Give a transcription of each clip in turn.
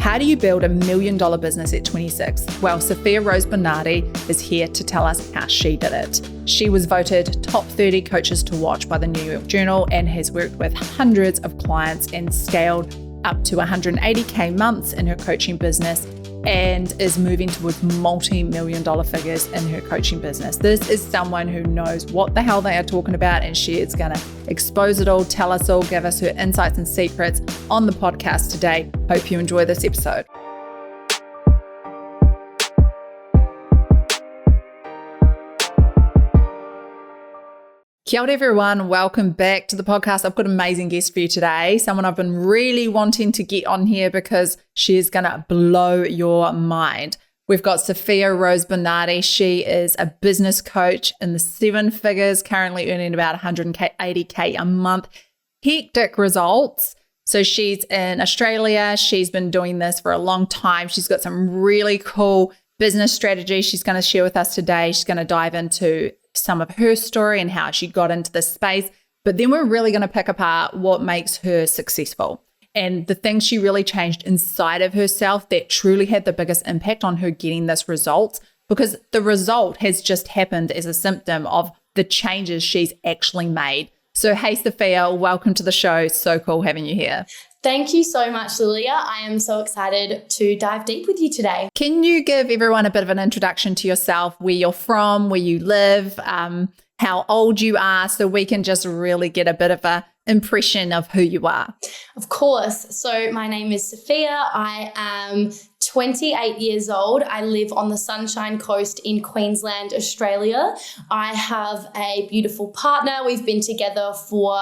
How do you build $1 million business at 26? Well, Sofia Rose Bernardi is here to tell us how she did it. She was voted top 30 coaches to watch by the New York Journal and has worked with hundreds of clients and scaled up to 180K months in her coaching business and is moving towards multi-million dollar figures in her coaching business. This is someone who knows what the hell they are talking about, and she is going to expose it all, tell us all, give us her insights and secrets on the podcast today. Hope you enjoy this episode. Kia ora everyone, welcome back to the podcast. I've got an amazing guest for you today, someone I've been really wanting to get on here because she is going to blow your mind. We've got Sofia Rose Bernardi. She is a business coach in the seven figures, currently earning about 180K a month. Hectic results. So she's in Australia. She's been doing this for a long time. She's got some really cool business strategies she's going to share with us today. She's going to dive into some of her story and how she got into this space. But then we're really going to pick apart what makes her successful and the things she really changed inside of herself that truly had the biggest impact on her getting this result, because the result has just happened as a symptom of the changes she's actually made. So hey, Sofia, welcome to the show. So cool having you here. Thank you so much, Lilia. I am so excited to dive deep with you today. Can you give everyone a bit of an introduction to yourself, where you're from, where you live, how old you are, so we can just really get a bit of an impression of who you are? Of course. So my name is Sofia. I am 28 years old. I live on the Sunshine Coast in Queensland, Australia. I have a beautiful partner. We've been together for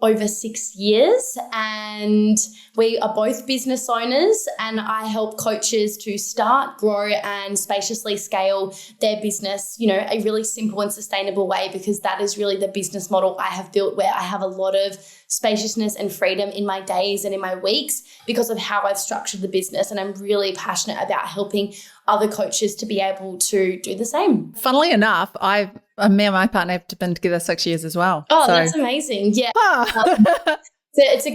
over 6 years, and we are both business owners, and I help coaches to start, grow, and spaciously scale their business, a really simple and sustainable way, because that is really the business model I have built, where I have a lot of spaciousness and freedom in my days and in my weeks because of how I've structured the business. And I'm really passionate about helping other coaches to be able to do the same. Funnily enough, me and my partner have been together 6 years as well. Oh, that's amazing. Yeah. It's a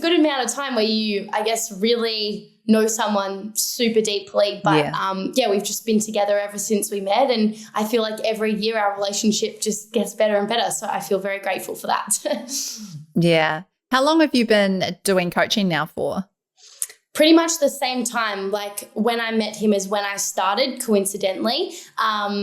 good amount of time where you, I guess, really know someone super deeply. But we've just been together ever since we met. And I feel like every year our relationship just gets better and better. So I feel very grateful for that. Yeah. How long have you been doing coaching now for? Pretty much the same time. Like when I met him is when I started, coincidentally.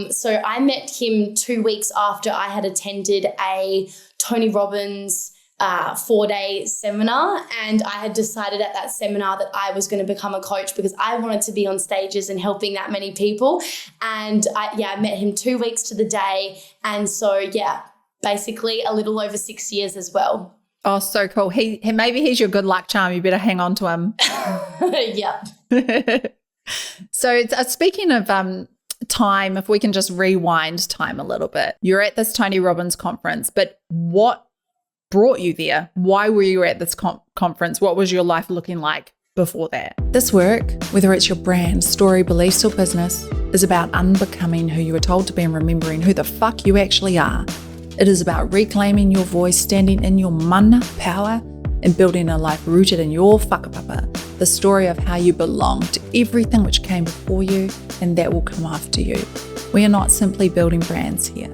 So I met him 2 weeks after I had attended a Tony Robbins 4-day seminar, and I had decided at that seminar that I was going to become a coach because I wanted to be on stages and helping that many people. And I met him 2 weeks to the day. And so, basically a little over 6 years as well. Oh, so cool. Maybe he's your good luck charm. You better hang on to him. Yep. So speaking of time, if we can just rewind time a little bit. You're at this Tony Robbins conference, but what brought you there? Why were you at this conference? What was your life looking like before that? This work, whether it's your brand, story, beliefs, or business, is about unbecoming who you were told to be and remembering who the fuck you actually are. It is about reclaiming your voice, standing in your mana power, and building a life rooted in your whakapapa, the story of how you belong to everything which came before you and that will come after you. We are not simply building brands here.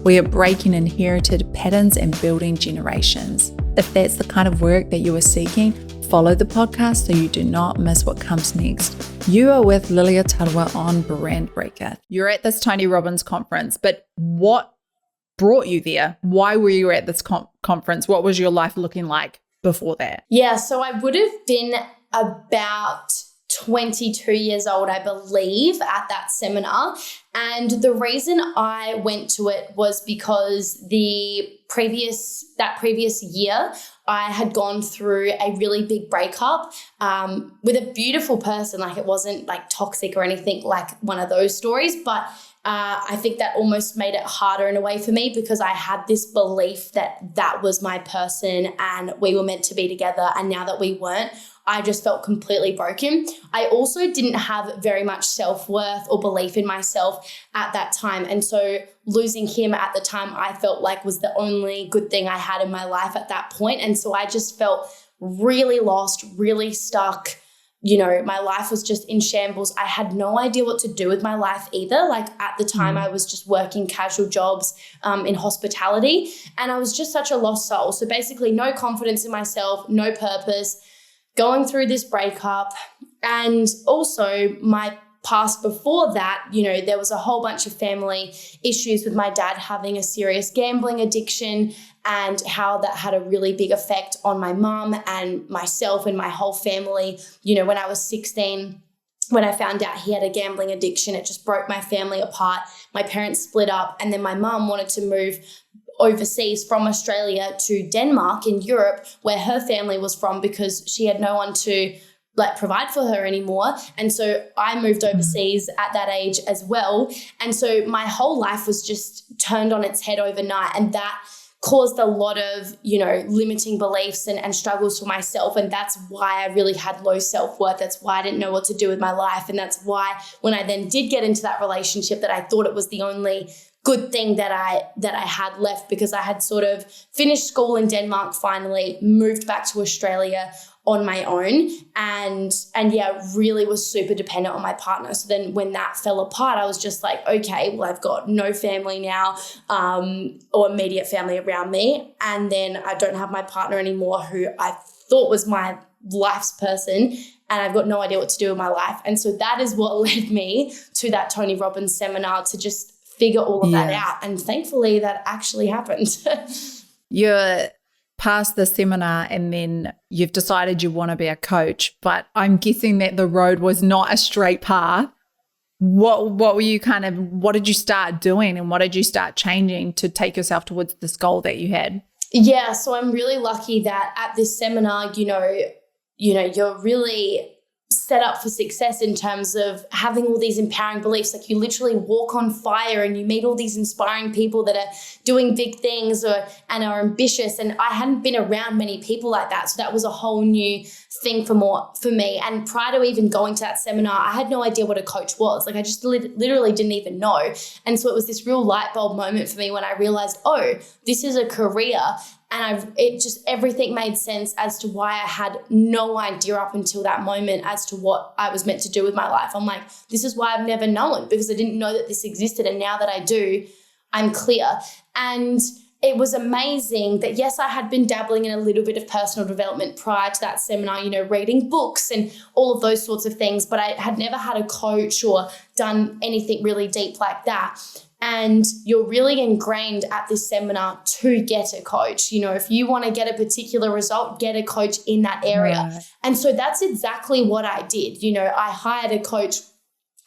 We are breaking inherited patterns and building generations. If that's the kind of work that you are seeking, follow the podcast so you do not miss what comes next. You are with Lilia Tarua on Brand Breaker. You're at this Tony Robbins conference, but what brought you there? Why were you at this conference? What was your life looking like before that? Yeah, so I would have been about 22 years old, I believe, at that seminar. And the reason I went to it was because that previous year, I had gone through a really big breakup with a beautiful person. Like, it wasn't like toxic or anything like one of those stories, but I think that almost made it harder in a way for me because I had this belief that that was my person and we were meant to be together. And now that we weren't, I just felt completely broken. I also didn't have very much self-worth or belief in myself at that time. And so losing him at the time, I felt like was the only good thing I had in my life at that point. And so I just felt really lost, really stuck, my life was just in shambles. I had no idea what to do with my life either. Like at the time I was just working casual jobs in hospitality, and I was just such a lost soul. So basically no confidence in myself, no purpose, going through this breakup. And also my past before that, there was a whole bunch of family issues with my dad having a serious gambling addiction, and how that had a really big effect on my mum and myself and my whole family. When I was 16, when I found out he had a gambling addiction, it just broke my family apart. My parents split up, and then my mum wanted to move overseas from Australia to Denmark in Europe, where her family was from, because she had no one to provide for her anymore. And so I moved overseas at that age as well. And so my whole life was just turned on its head overnight. And that caused a lot of, limiting beliefs and struggles for myself. And that's why I really had low self-worth. That's why I didn't know what to do with my life. And that's why when I then did get into that relationship, that I thought it was the only good thing that I had left, because I had sort of finished school in Denmark finally, moved back to Australia on my own, and really was super dependent on my partner. So then when that fell apart, I was just like, okay, well, I've got no family now, or immediate family around me. And then I don't have my partner anymore, who I thought was my life's person, and I've got no idea what to do with my life. And so that is what led me to that Tony Robbins seminar, to just figure all of that out. And thankfully that actually happened. You're past the seminar, and then you've decided you want to be a coach, but I'm guessing that the road was not a straight path. What were you what did you start doing, and what did you start changing to take yourself towards this goal that you had? Yeah, so I'm really lucky that at this seminar, you're really set up for success in terms of having all these empowering beliefs. Like you literally walk on fire, and you meet all these inspiring people that are doing big things and are ambitious. And I hadn't been around many people like that. So that was a whole new thing for me. And prior to even going to that seminar, I had no idea what a coach was. Like I just literally didn't even know. And so it was this real light bulb moment for me when I realized, oh, this is a career. And everything made sense as to why I had no idea up until that moment as to what I was meant to do with my life. I'm like, this is why I've never known, because I didn't know that this existed. And now that I do, I'm clear. And it was amazing that, yes, I had been dabbling in a little bit of personal development prior to that seminar, reading books and all of those sorts of things, but I had never had a coach or done anything really deep like that. And you're really ingrained at this seminar to get a coach. If you want to get a particular result, get a coach in that area. Right. And so that's exactly what I did. I hired a coach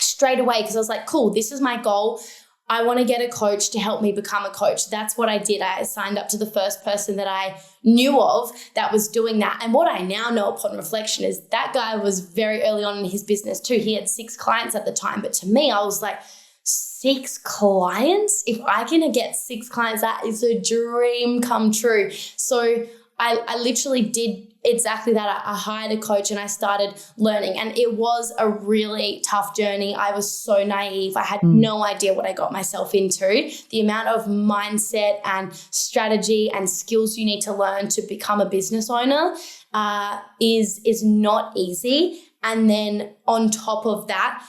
straight away, because I was like, cool, this is my goal. I want to get a coach to help me become a coach. That's what I did. I signed up to the first person that I knew of that was doing that. And what I now know upon reflection is that guy was very early on in his business too. He had 6 clients at the time. But to me, I was like, 6 clients? If I can get 6 clients, that is a dream come true. So I literally did exactly that. I hired a coach and I started learning, and it was a really tough journey. I was so naive. I had no idea what I got myself into. The amount of mindset and strategy and skills you need to learn to become a business owner is not easy. And then on top of that,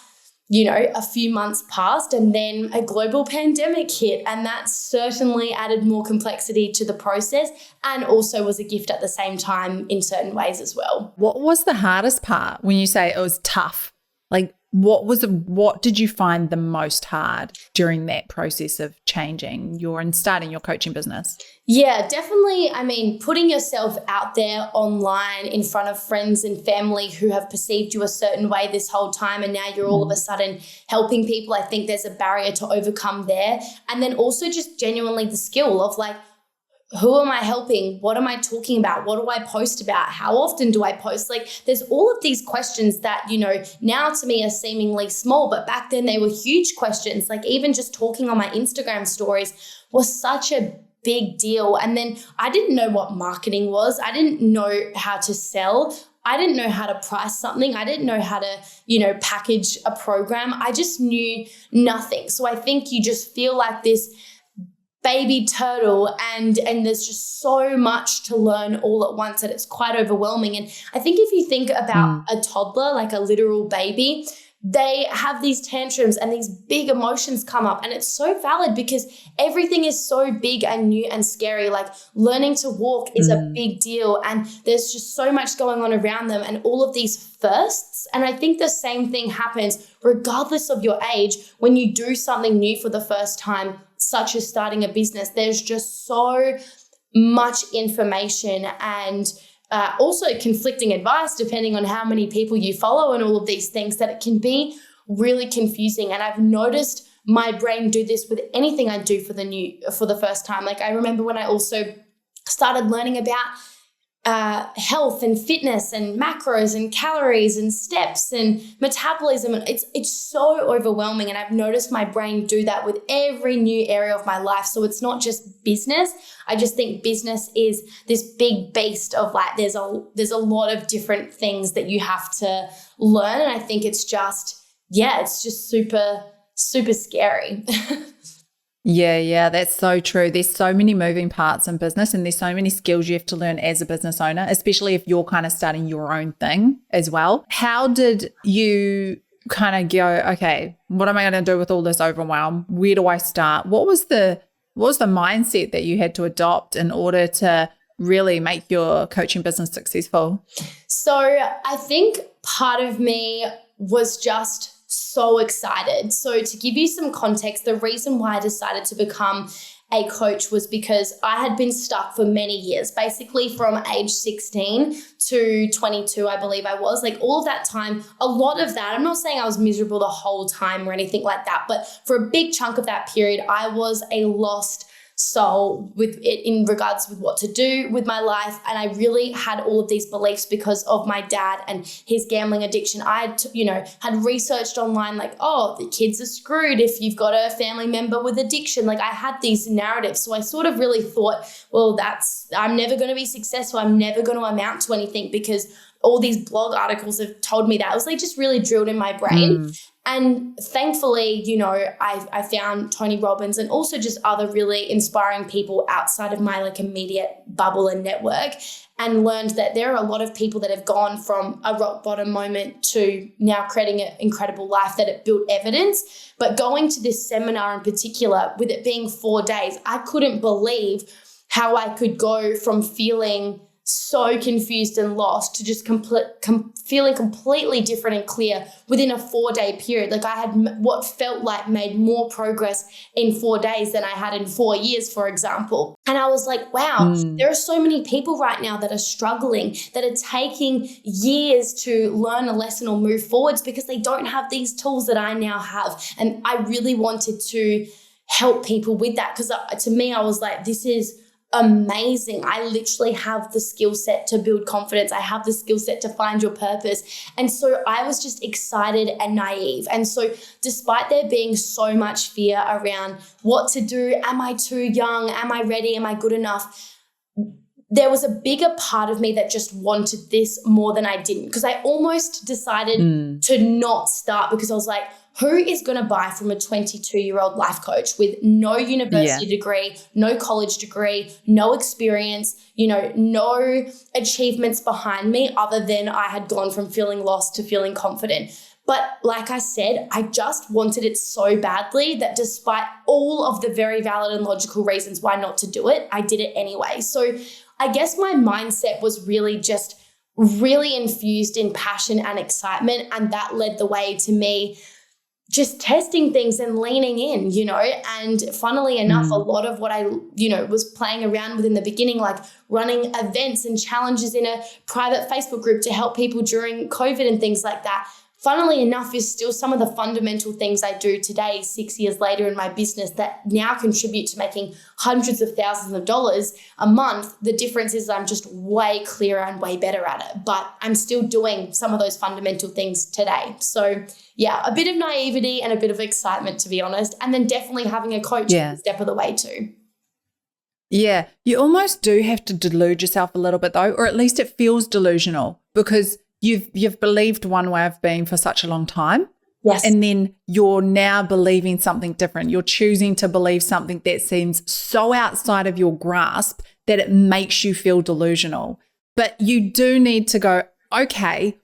a few months passed, and then a global pandemic hit, and that certainly added more complexity to the process, and also was a gift at the same time in certain ways as well. What was the hardest part when you say it was tough? Like what did you find the most hard during that process of changing and starting your coaching business? Yeah, definitely. I mean, putting yourself out there online in front of friends and family who have perceived you a certain way this whole time, and now you're all of a sudden helping people. I think there's a barrier to overcome there. And then also just genuinely the skill of like, who am I helping? What am I talking about? What do I post about? How often do I post? Like there's all of these questions that, now to me are seemingly small, but back then they were huge questions. Like even just talking on my Instagram stories was such a big deal. And then I didn't know what marketing was. I didn't know how to sell. I didn't know how to price something. I didn't know how to, package a program. I just knew nothing. So I think you just feel like this baby turtle, and there's just so much to learn all at once that it's quite overwhelming. And I think if you think about a toddler, like a literal baby, they have these tantrums and these big emotions come up, and it's so valid because everything is so big and new and scary. Like learning to walk is a big deal, and there's just so much going on around them and all of these firsts. And I think the same thing happens regardless of your age when you do something new for the first time, such as starting a business. There's just so much information and also conflicting advice depending on how many people you follow and all of these things, that it can be really confusing. And I've noticed my brain do this with anything I do for the first time. Like I remember when I also started learning about health and fitness and macros and calories and steps and metabolism. It's so overwhelming, and I've noticed my brain do that with every new area of my life. So it's not just business. I just think business is this big beast of like there's a lot of different things that you have to learn, and I think it's just super, super scary. Yeah, that's so true. There's so many moving parts in business, and there's so many skills you have to learn as a business owner, especially if you're kind of starting your own thing as well. How did you kind of go, okay, what am I going to do with all this overwhelm? Where do I start? What was the mindset that you had to adopt in order to really make your coaching business successful? So I think part of me was just so excited. So to give you some context, the reason why I decided to become a coach was because I had been stuck for many years, basically from age 16 to 22, I believe I was. Like all of that time, a lot of that, I'm not saying I was miserable the whole time or anything like that, but for a big chunk of that period, I was a lost soul with it in regards with what to do with my life. And I really had all of these beliefs because of my dad and his gambling addiction. I had researched online like, oh, the kids are screwed if you've got a family member with addiction. Like I had these narratives. So I sort of really thought, well, I'm never going to be successful. I'm never going to amount to anything because all these blog articles have told me that. It was like just really drilled in my brain. And thankfully, I found Tony Robbins and also just other really inspiring people outside of my like immediate bubble and network, and learned that there are a lot of people that have gone from a rock bottom moment to now creating an incredible life, that it built evidence. But going to this seminar in particular, with it being 4 days, I couldn't believe how I could go from feeling so confused and lost to just feeling completely different and clear within a 4-day period. Like I had what felt like made more progress in 4 days than I had in 4 years, for example. And I was like, wow, there are so many people right now that are struggling, that are taking years to learn a lesson or move forwards because they don't have these tools that I now have. And I really wanted to help people with that because to me, I was like, this is amazing. I literally have the skill set to build confidence. I have the skill set to find your purpose. And so I was just excited and naive. And so despite there being so much fear around what to do, am I too young? Am I ready? Am I good enough? There was a bigger part of me that just wanted this more than I didn't, because I almost decided to not start because I was like, who is going to buy from a 22-year-old life coach with no university degree, no college degree, no experience, no achievements behind me other than I had gone from feeling lost to feeling confident. But like I said, I just wanted it so badly that despite all of the very valid and logical reasons why not to do it, I did it anyway. So I guess my mindset was really just really infused in passion and excitement, and that led the way to me just testing things and leaning in, and funnily enough, a lot of what I, was playing around with in the beginning, like running events and challenges in a private Facebook group to help people during COVID and things like that, funnily enough, is still some of the fundamental things I do today, 6 years later in my business, that now contribute to making hundreds of thousands of dollars a month. The difference is I'm just way clearer and way better at it, but I'm still doing some of those fundamental things today. So yeah, a bit of naivety and a bit of excitement, to be honest. And then definitely having a coach a step of the way too. Yeah, you almost do have to delude yourself a little bit though, or at least it feels delusional because you've believed one way of being for such a long time. Yes. And then you're now believing something different. You're choosing to believe something that seems so outside of your grasp that it makes you feel delusional. But you do need to go, okay,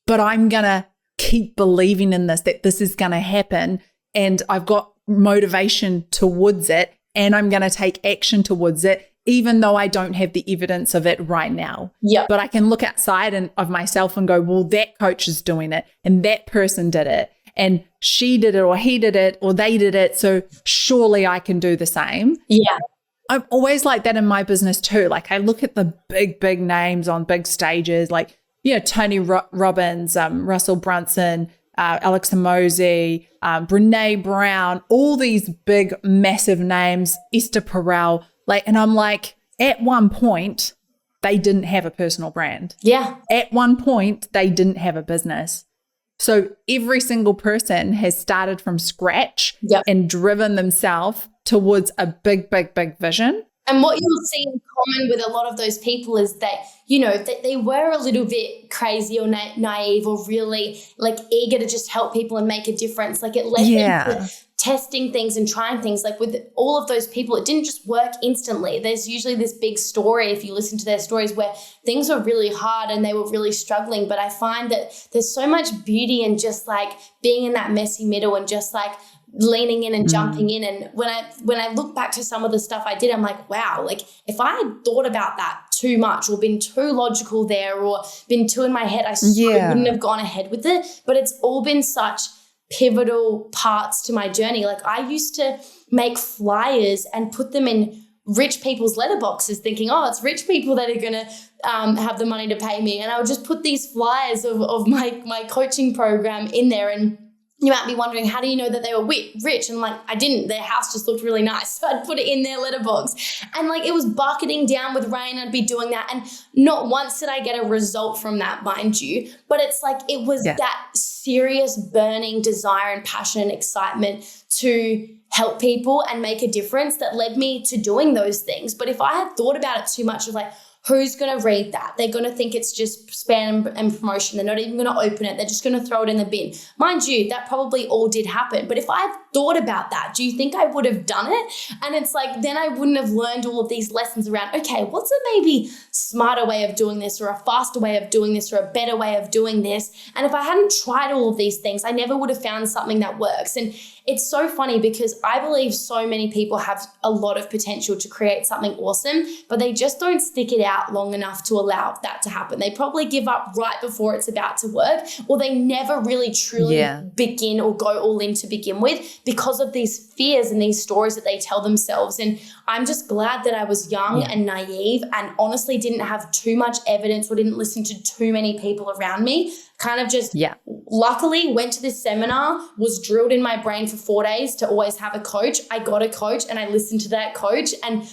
but I'm going to keep believing in this, that this is going to happen. And I've got motivation towards it, and I'm going to take action towards it, even though I don't have the evidence of it right now. Yeah. But I can look outside of myself and go, well, that coach is doing it, and that person did it, and she did it, or he did it, or they did it. So surely I can do the same. Yeah. I'm always like that in my business too. Like I look at the big names on big stages, like, Tony Robbins, Russell Brunson, Alex Hormozi, Brene Brown, all these big, massive names, Esther Perel. And I'm like, at one point, they didn't have a personal brand. Yeah. At one point, they didn't have a business. So every single person has started from scratch and driven themselves towards a big vision. And what you'll see in common with a lot of those people is that, that they were a little bit crazy or naive or really eager to just help people and make a difference. It led them to testing things and trying things. With all of those people, it didn't just work instantly. There's usually this big story, if you listen to their stories, where things were really hard and they were really struggling. But I find that there's so much beauty in just being in that messy middle and just leaning in and jumping in. And when I look back to some of the stuff I did, I'm like, wow, if I had thought about that too much or been too logical there or been too in my head, I wouldn't have gone ahead with it. But it's all been such pivotal parts to my journey. I used to make flyers and put them in rich people's letterboxes thinking, oh, it's rich people that are going to have the money to pay me. And I would just put these flyers of my coaching program in there. And you might be wondering, how do you know that they were rich? And I didn't. Their house just looked really nice. So I'd put it in their letterbox. And it was bucketing down with rain. I'd be doing that. And not once did I get a result from that, mind you. But it's it was that serious burning desire and passion and excitement to help people and make a difference that led me to doing those things. But if I had thought about it too much of who's going to read that? They're going to think it's just spam and promotion. They're not even going to open it. They're just going to throw it in the bin. Mind you, that probably all did happen. But if I had thought about that, do you think I would have done it? And it's then I wouldn't have learned all of these lessons around, okay, what's a maybe smarter way of doing this or a faster way of doing this or a better way of doing this? And if I hadn't tried all of these things, I never would have found something that works. And it's so funny because I believe so many people have a lot of potential to create something awesome, but they just don't stick it out long enough to allow that to happen. They probably give up right before it's about to work, or they never really truly begin or go all in to begin with because of these fears and these stories that they tell themselves. And I'm just glad that I was young and naive and honestly didn't have too much evidence or didn't listen to too many people around me. Kind of just luckily went to this seminar, was drilled in my brain for 4 days to always have a coach. I got a coach and I listened to that coach. And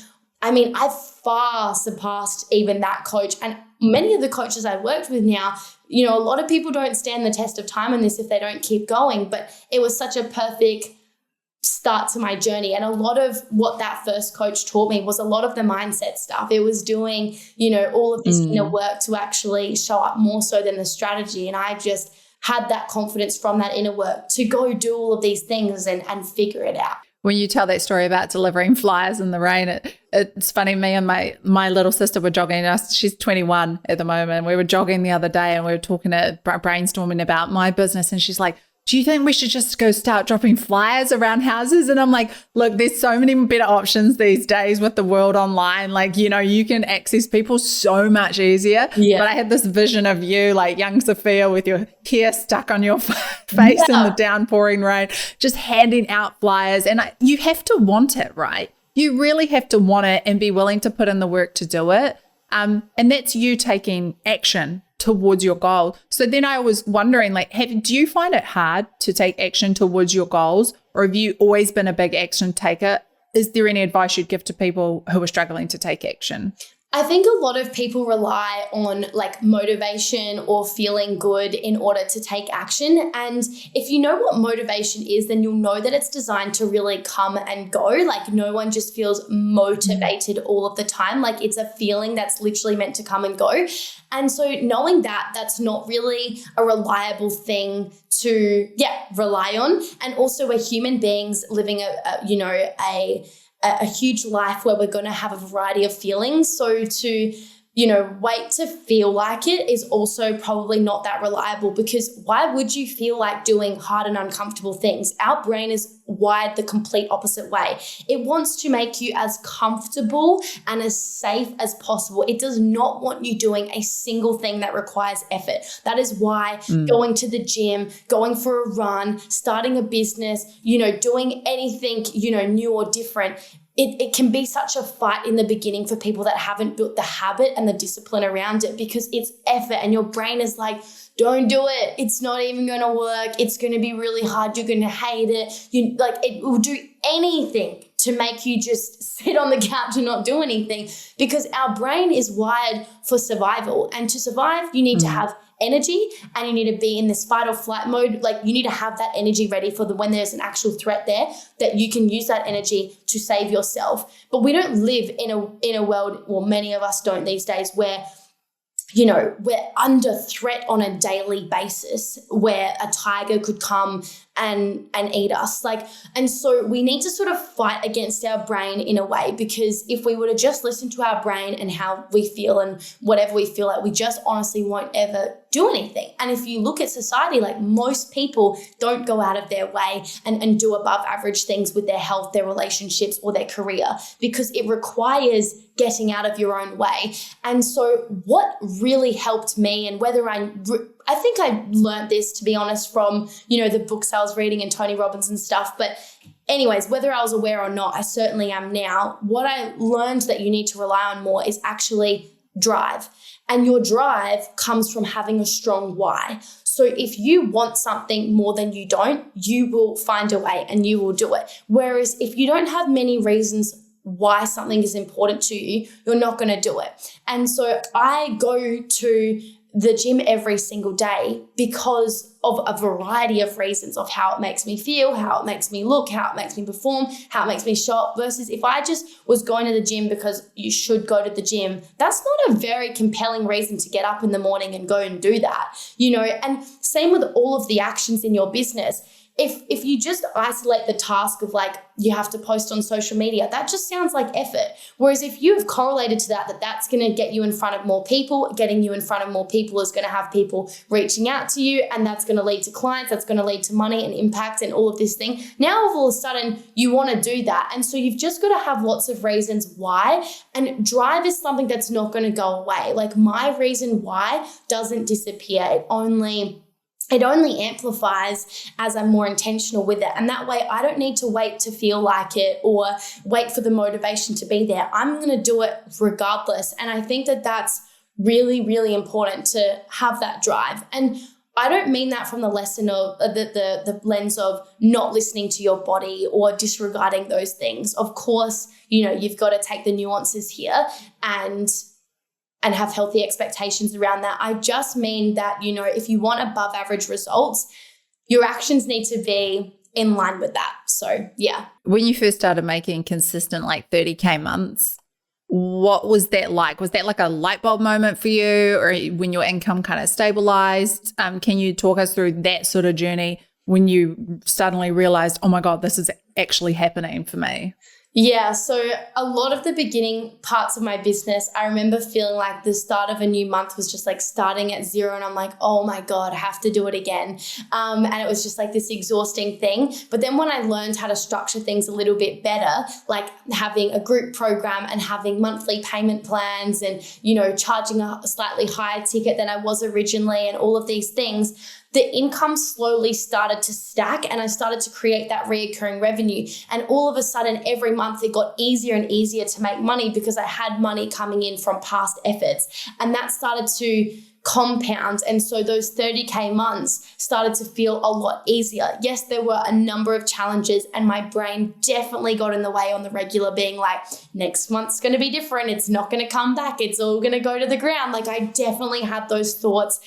I mean, I've far surpassed even that coach. And many of the coaches I've worked with now, a lot of people don't stand the test of time in this if they don't keep going. But it was such a perfect start to my journey. And a lot of what that first coach taught me was a lot of the mindset stuff. It was doing, all of this inner work to actually show up more so than the strategy. And I just had that confidence from that inner work to go do all of these things and figure it out. When you tell that story about delivering flyers in the rain, it's funny. Me and my little sister were jogging. She's 21 at the moment. We were jogging the other day and we were brainstorming about my business. And she's like, do you think we should just go start dropping flyers around houses? And I'm like, look, there's so many better options these days with the world online. You can access people so much easier. Yeah. But I had this vision of you, young Sofia with your hair stuck on your face in the downpouring rain, just handing out flyers. And you have to want it, right? You really have to want it and be willing to put in the work to do it. And that's you taking action towards your goal. So then I was wondering, do you find it hard to take action towards your goals, or have you always been a big action taker? Is there any advice you'd give to people who are struggling to take action? I think a lot of people rely on like motivation or feeling good in order to take action. And if you know what motivation is, then you'll know that it's designed to really come and go. Like no one just feels motivated all of the time. Like it's a feeling that's literally meant to come and go. And so knowing that that's not really a reliable thing to rely on. And also we're human beings living a huge life where we're going to have a variety of feelings. So to, wait to feel like it is also probably not that reliable, because why would you feel like doing hard and uncomfortable things? Our brain is wired the complete opposite way. It wants to make you as comfortable and as safe as possible. It does not want you doing a single thing that requires effort. That is why going to the gym, going for a run, starting a business, doing anything, new or different, it can be such a fight in the beginning for people that haven't built the habit and the discipline around it, because it's effort and your brain is like, don't do it. It's not even going to work. It's going to be really hard. You're going to hate it. It will do anything to make you just sit on the couch and not do anything, because our brain is wired for survival. And to survive, you need to have energy and you need to be in this fight or flight mode. Like you need to have that energy ready for when there's an actual threat there, that you can use that energy to save yourself. But we don't live in a world, well, many of us don't these days, where we're under threat on a daily basis, where a tiger could come and eat us. And so we need to sort of fight against our brain in a way, because if we were to just listen to our brain and how we feel and whatever we feel like, we just honestly won't ever do anything. And if you look at society, like most people don't go out of their way and do above average things with their health, their relationships, or their career, because it requires getting out of your own way. And so what really helped me, and whether I think I learned this, to be honest, from, the books I was reading and Tony Robbins and stuff. But anyways, whether I was aware or not, I certainly am now. What I learned that you need to rely on more is actually drive. And your drive comes from having a strong why. So if you want something more than you don't, you will find a way and you will do it. Whereas if you don't have many reasons why something is important to you, you're not going to do it. And so I go to the gym every single day because of a variety of reasons, of how it makes me feel, how it makes me look, how it makes me perform, how it makes me show up, versus if I just was going to the gym because you should go to the gym, that's not a very compelling reason to get up in the morning and go and do that, and same with all of the actions in your business. If you just isolate the task of you have to post on social media, that just sounds like effort. Whereas if you've correlated to that's going to get you in front of more people, getting you in front of more people is going to have people reaching out to you, and that's going to lead to clients, that's going to lead to money and impact and all of this thing. Now all of a sudden you want to do that. And so you've just got to have lots of reasons why, and drive is something that's not going to go away. My reason why doesn't disappear. It only amplifies as I'm more intentional with it. And that way I don't need to wait to feel like it or wait for the motivation to be there. I'm going to do it regardless. And I think that that's really, really important, to have that drive. And I don't mean that from the lesson of the lens of not listening to your body or disregarding those things. Of course, you've got to take the nuances here and have healthy expectations around that. I just mean that, if you want above average results, your actions need to be in line with that. So, yeah. When you first started making consistent 30K months, what was that like? Was that like a light bulb moment for you, or when your income kind of stabilized? Can you talk us through that sort of journey when you suddenly realized, oh my God, this is actually happening for me? Yeah, so a lot of the beginning parts of my business, I remember feeling like the start of a new month was just starting at zero, and I'm like, oh my God, I have to do it again. And it was just this exhausting thing. But then when I learned how to structure things a little bit better, like having a group program and having monthly payment plans and, charging a slightly higher ticket than I was originally and all of these things, the income slowly started to stack, and I started to create that reoccurring revenue. And all of a sudden, every month it got easier and easier to make money because I had money coming in from past efforts. And that started to compound. And so those 30K months started to feel a lot easier. Yes, there were a number of challenges, and my brain definitely got in the way on the regular, being like, next month's going to be different. It's not going to come back. It's all going to go to the ground. Like, I definitely had those thoughts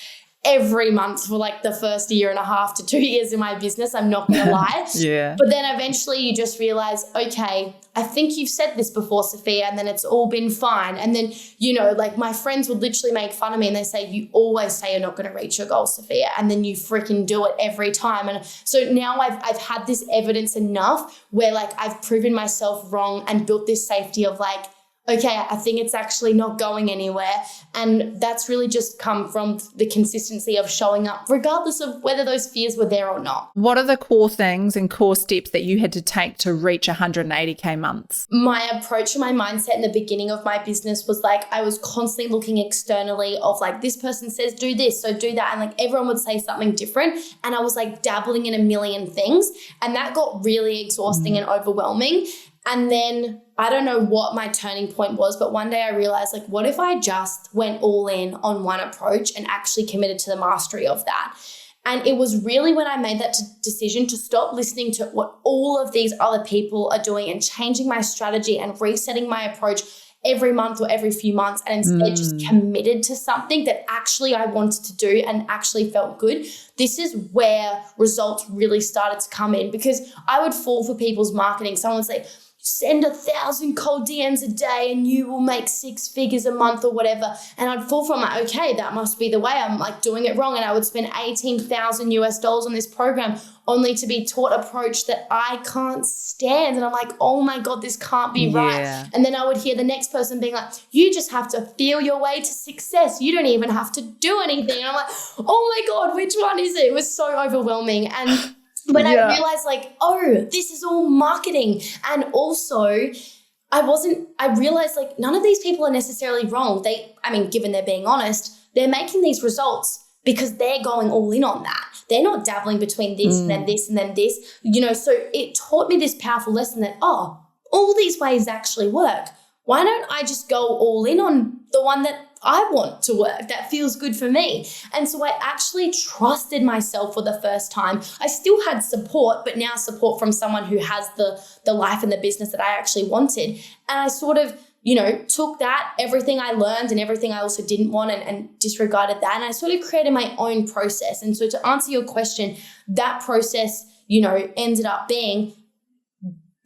every month for like the first 1.5 to 2 years in my business. I'm not going to lie. Yeah. But then eventually you just realize, okay, I think you've said this before, Sophia, and then it's all been fine. And then, you know, like my friends would literally make fun of me and they say, you always say you're not going to reach your goal, Sophia, and then you freaking do it every time. And so now I've had this evidence enough where like I've proven myself wrong and built this safety of like, okay, I think it's actually not going anywhere. And that's really just come from the consistency of showing up, regardless of whether those fears were there or not. What are the core things and core steps that you had to take to reach 180K months? My approach and my mindset in the beginning of my business was like, I was constantly looking externally of like, this person says do this, so do that. And like everyone would say something different. And I was like dabbling in a million things. And that got really exhausting and overwhelming. And then I don't know what my turning point was, but one day I realized, like, what if I just went all in on one approach and actually committed to the mastery of that? And it was really when I made that decision to stop listening to what all of these other people are doing and changing my strategy and resetting my approach every month or every few months, and instead just committed to something that actually I wanted to do and actually felt good. This is where results really started to come in, because I would fall for people's marketing. Someone would say, send 1,000 cold DMs a day and you will make 6 figures a month or whatever. And I'd fall from like, okay, that must be the way. I'm like doing it wrong. And I would spend $18,000 on this program only to be taught an approach that I can't stand. And I'm like, oh my God, this can't be right. And then I would hear the next person being like, you just have to feel your way to success. You don't even have to do anything. And I'm like, oh my God, which one is it? It was so overwhelming. And when I realized like, oh, this is all marketing. And also I realized like none of these people are necessarily wrong. Given they're being honest, they're making these results because they're going all in on that. They're not dabbling between this and then this and then this, you know. So it taught me this powerful lesson that, oh, all these ways actually work. Why don't I just go all in on the one that I want to work, that feels good for me? And so I actually trusted myself for the first time. I still had support, but now support from someone who has the life and the business that I actually wanted. And I sort of, you know, took that, everything I learned and everything I also didn't want, and disregarded that. And I sort of created my own process. And so to answer your question, that process, you know, ended up being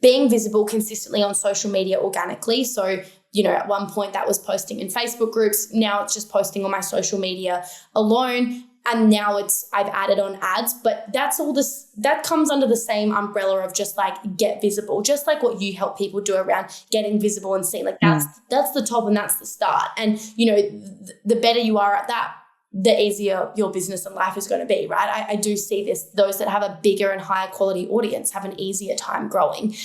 visible consistently on social media organically. So, you know, at one point that was posting in Facebook groups. Now it's just posting on my social media alone. And now I've added on ads, but that's all this, that comes under the same umbrella of just like get visible, just like what you help people do around getting visible and seeing, like that's the top and that's the start. And, you know, the better you are at that, the easier your business and life is going to be, right? I do see this. Those that have a bigger and higher quality audience have an easier time growing.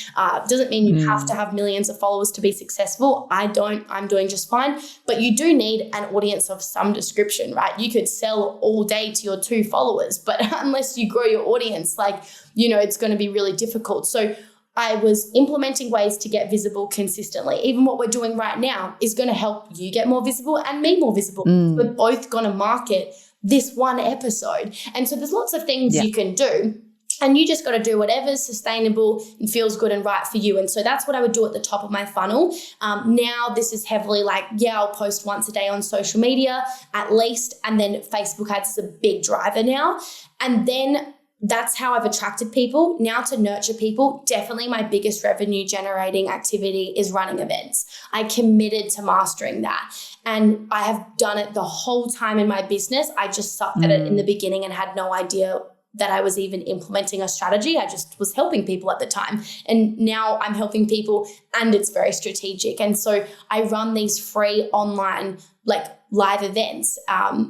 Doesn't mean you have to have millions of followers to be successful. I don't. I'm doing just fine. But you do need an audience of some description, right? You could sell all day to your 2 followers, but unless you grow your audience, like, you know, it's going to be really difficult. So I was implementing ways to get visible consistently. Even what we're doing right now is going to help you get more visible and me more visible. We're both going to market this one episode. And so there's lots of things you can do, and you just got to do whatever's sustainable and feels good and right for you. And so that's what I would do at the top of my funnel. Now this is heavily like, I'll post once a day on social media at least. And then Facebook ads is a big driver now. And then that's how I've attracted people. Now to nurture people, definitely my biggest revenue generating activity is running events. I committed to mastering that. And I have done it the whole time in my business. I just sucked at it in the beginning and had no idea that I was even implementing a strategy. I just was helping people at the time. And now I'm helping people and it's very strategic. And so I run these free online like live events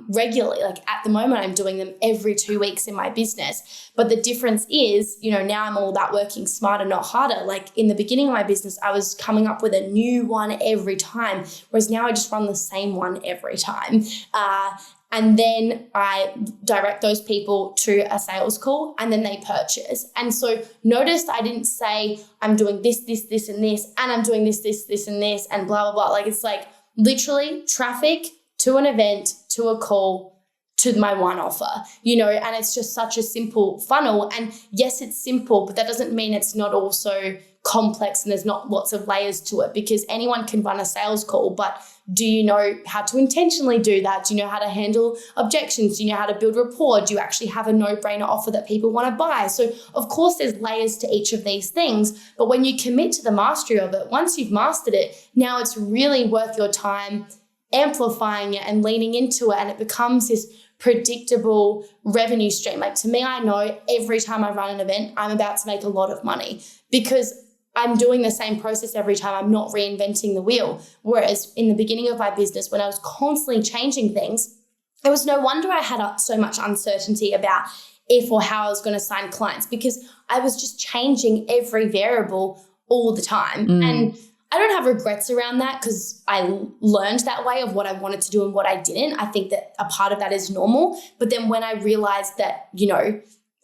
regularly. Like at the moment, I'm doing them every 2 weeks in my business. But the difference is, you know, now I'm all about working smarter, not harder. Like in the beginning of my business, I was coming up with a new one every time, whereas now I just run the same one every time. And then I direct those people to a sales call and then they purchase. And so notice I didn't say I'm doing this, this, this, and this, and I'm doing this, this, this, and this, and blah, blah, blah. Like it's like literally traffic to an event to a call to my one offer, you know, and it's just such a simple funnel. And yes, it's simple, but that doesn't mean it's not also complex and there's not lots of layers to it, because anyone can run a sales call, but do you know how to intentionally do that? Do you know how to handle objections? Do you know how to build rapport? Do you actually have a no-brainer offer that people want to buy? So of course there's layers to each of these things, but when you commit to the mastery of it, once you've mastered it, now it's really worth your time amplifying it and leaning into it, and it becomes this predictable revenue stream. Like, to me, I know every time I run an event, I'm about to make a lot of money because I'm doing the same process every time. I'm not reinventing the wheel. Whereas in the beginning of my business, when I was constantly changing things, it was no wonder I had so much uncertainty about if or how I was going to sign clients, because I was just changing every variable all the time. And I don't have regrets around that because I learned that way of what I wanted to do and what I didn't. I think that a part of that is normal. But then when I realized that, you know,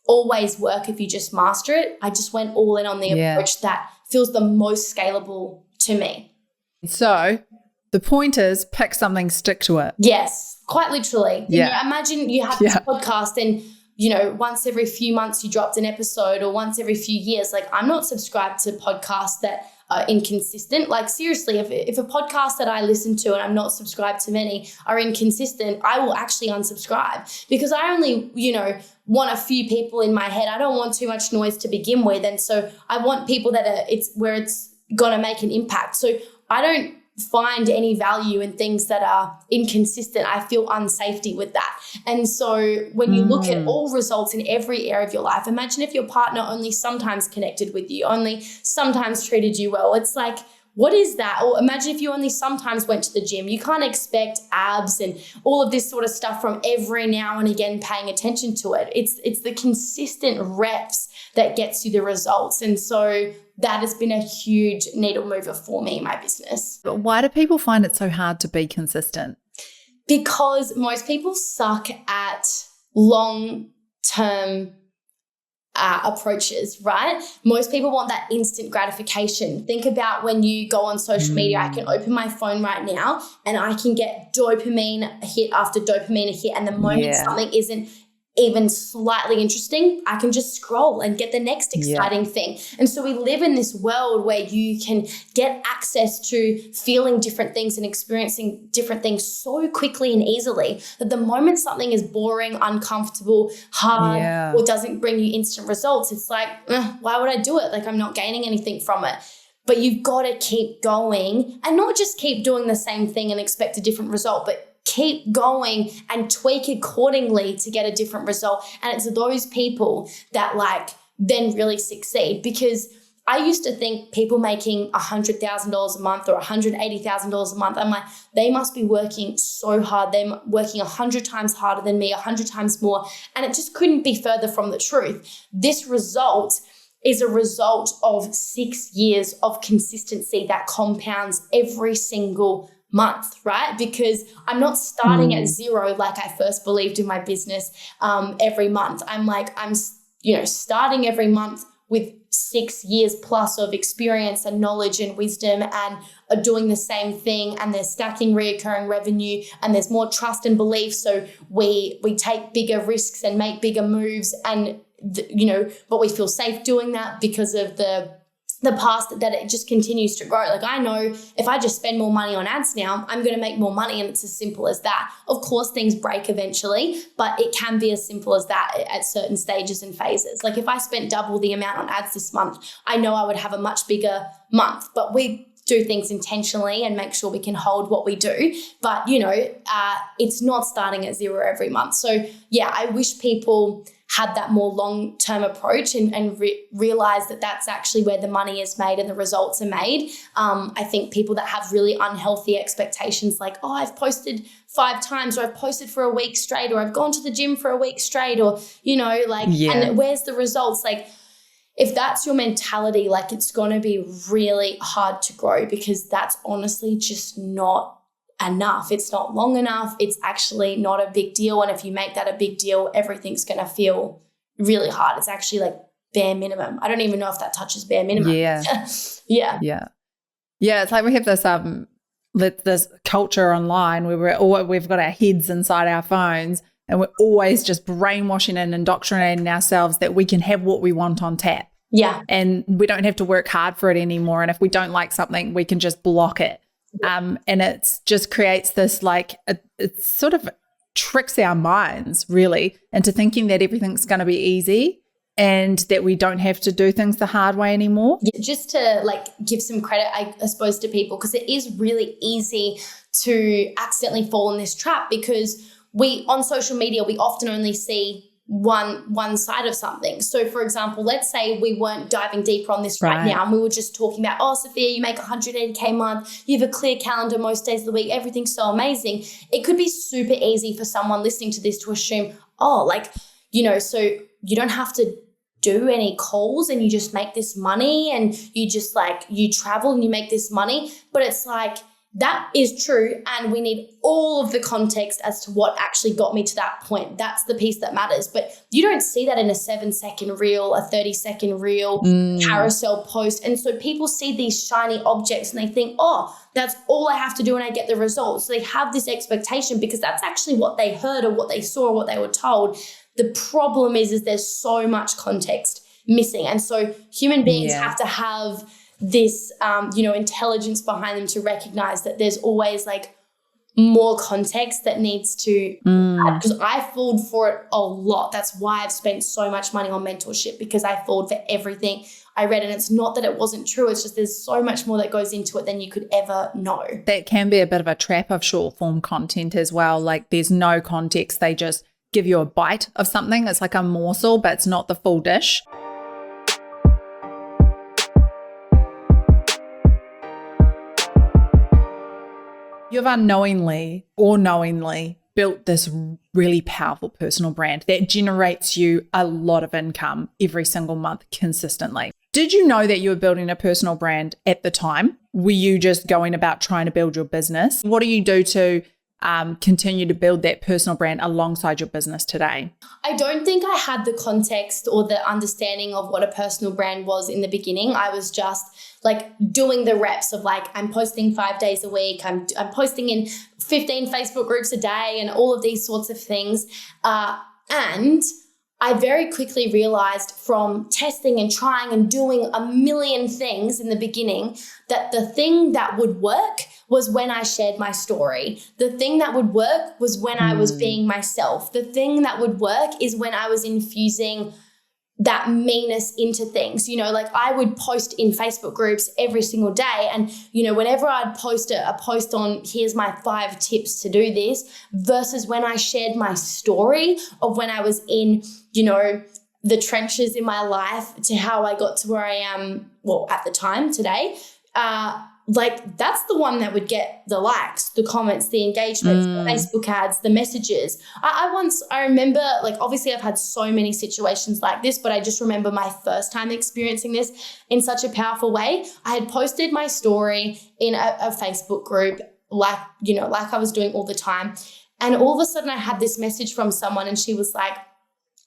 always work if you just master it, I just went all in on the approach that feels the most scalable to me. So the point is, pick something, stick to it. Yes, quite literally. Yeah. You know, imagine you have this podcast and, you know, once every few months you dropped an episode, or once every few years. Like, I'm not subscribed to podcasts that are inconsistent. Like, seriously, if a podcast that I listen to and I'm not subscribed to many are inconsistent, I will actually unsubscribe, because I only, you know, want a few people in my head. I don't want too much noise to begin with. And so I want people that it's going to make an impact. So I don't find any value in things that are inconsistent. I feel unsafety with that. And so when you look at all results in every area of your life, imagine if your partner only sometimes connected with you, only sometimes treated you well. It's like, what is that? Or imagine if you only sometimes went to the gym. You can't expect abs and all of this sort of stuff from every now and again paying attention to it. It's the consistent reps that gets you the results. And so that has been a huge needle mover for me in my business. But why do people find it so hard to be consistent? Because most people suck at long-term approaches, right? Most people want that instant gratification. Think about when you go on social media. I can open my phone right now and I can get dopamine hit after dopamine hit. And the moment something isn't even slightly interesting, I can just scroll and get the next exciting thing. And so we live in this world where you can get access to feeling different things and experiencing different things so quickly and easily that the moment something is boring, uncomfortable, hard, or doesn't bring you instant results, it's like, why would I do it? Like, I'm not gaining anything from it. But you've got to keep going, and not just keep doing the same thing and expect a different result, but keep going and tweak accordingly to get a different result. And it's those people that like then really succeed, because I used to think people making $100,000 a month or $180,000 a month, I'm like, they must be working so hard. They're working 100 times harder than me, 100 times more. And it just couldn't be further from the truth. This result is a result of 6 years of consistency that compounds every single month, right? Because I'm not starting at zero like I first believed in my business every month. I'm starting every month with 6 years plus of experience and knowledge and wisdom, and are doing the same thing, and they're stacking reoccurring revenue, and there's more trust and belief. So we take bigger risks and make bigger moves, and but we feel safe doing that because of the past, that it just continues to grow. Like, I know if I just spend more money on ads now, I'm going to make more money, and it's as simple as that. Of course, things break eventually, but it can be as simple as that at certain stages and phases. Like, if I spent double the amount on ads this month, I know I would have a much bigger month, but we do things intentionally and make sure we can hold what we do. But, it's not starting at zero every month. So yeah, I wish people had that more long-term approach and realize that that's actually where the money is made and the results are made. I think people that have really unhealthy expectations, like, oh, I've posted 5 times, or I've posted for a week straight, or I've gone to the gym for a week straight, or, and where's the results? Like, if that's your mentality, like, it's going to be really hard to grow, because that's honestly just not enough. It's not long enough. It's actually not a big deal. And if you make that a big deal, everything's going to feel really hard. It's actually like bare minimum. I don't even know if that touches bare minimum. Yeah. It's like we have this this culture online where we've got our heads inside our phones and we're always just brainwashing and indoctrinating ourselves that we can have what we want on tap. Yeah. And we don't have to work hard for it anymore. And if we don't like something, we can just block it. And it's just creates this it sort of tricks our minds really into thinking that everything's going to be easy and that we don't have to do things the hard way anymore. Yeah, just to give some credit, I suppose, to people, because it is really easy to accidentally fall in this trap, because on social media, we often only see one side of something. So for example, let's say we weren't diving deeper on this right now and we were just talking about, oh, Sophia, you make 180K a month, you have a clear calendar most days of the week, everything's so amazing. It could be super easy for someone listening to this to assume, so you don't have to do any calls and you just make this money and you just you travel and you make this money. But it's that is true, and we need all of the context as to what actually got me to that point. That's the piece that matters. But you don't see that in a 7-second reel, a 30-second reel, carousel post. And so people see these shiny objects and they think, oh, that's all I have to do and I get the results. So they have this expectation because that's actually what they heard or what they saw or what they were told. The problem is there's so much context missing. And so human beings have to have this, intelligence behind them to recognize that there's always more context that needs to add, because I falled for it a lot. That's why I've spent so much money on mentorship, because I falled for everything I read. And it's not that it wasn't true. It's just there's so much more that goes into it than you could ever know. That can be a bit of a trap of short form content as well. There's no context. They just give you a bite of something. It's like a morsel, but it's not the full dish. You've unknowingly or knowingly built this really powerful personal brand that generates you a lot of income every single month consistently. Did you know that you were building a personal brand at the time? Were you just going about trying to build your business? What do you do to continue to build that personal brand alongside your business today? I don't think I had the context or the understanding of what a personal brand was in the beginning. I was just doing the reps of I'm posting 5 days a week. I'm posting in 15 Facebook groups a day and all of these sorts of things. And I very quickly realized from testing and trying and doing a million things in the beginning that the thing that would work was when I shared my story. The thing that would work was when I was being myself. The thing that would work is when I was infusing that meanness into things. I would post in Facebook groups every single day. And, whenever I'd post a post on, here's my 5 tips to do this, versus when I shared my story of when I was in, the trenches in my life to how I got to where I am, at the time today, that's the one that would get the likes, the comments, the engagements, the Facebook ads, the messages. I remember, obviously I've had so many situations like this, but I just remember my first time experiencing this in such a powerful way. I had posted my story in a Facebook group, like I was doing all the time. And all of a sudden I had this message from someone and she was like,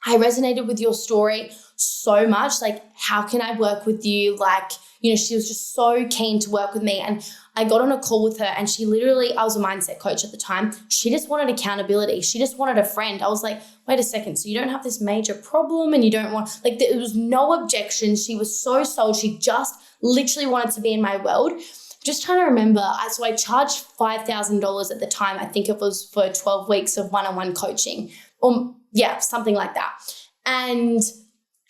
I resonated with your story so much. How can I work with you? She was just so keen to work with me. And I got on a call with her and she literally, I was a mindset coach at the time. She just wanted accountability. She just wanted a friend. I was like, wait a second. So you don't have this major problem and you don't want, there was no objection. She was so sold. She just literally wanted to be in my world. Just trying to remember. So I charged $5,000 at the time. I think it was for 12 weeks of one-on-one coaching, or something like that. And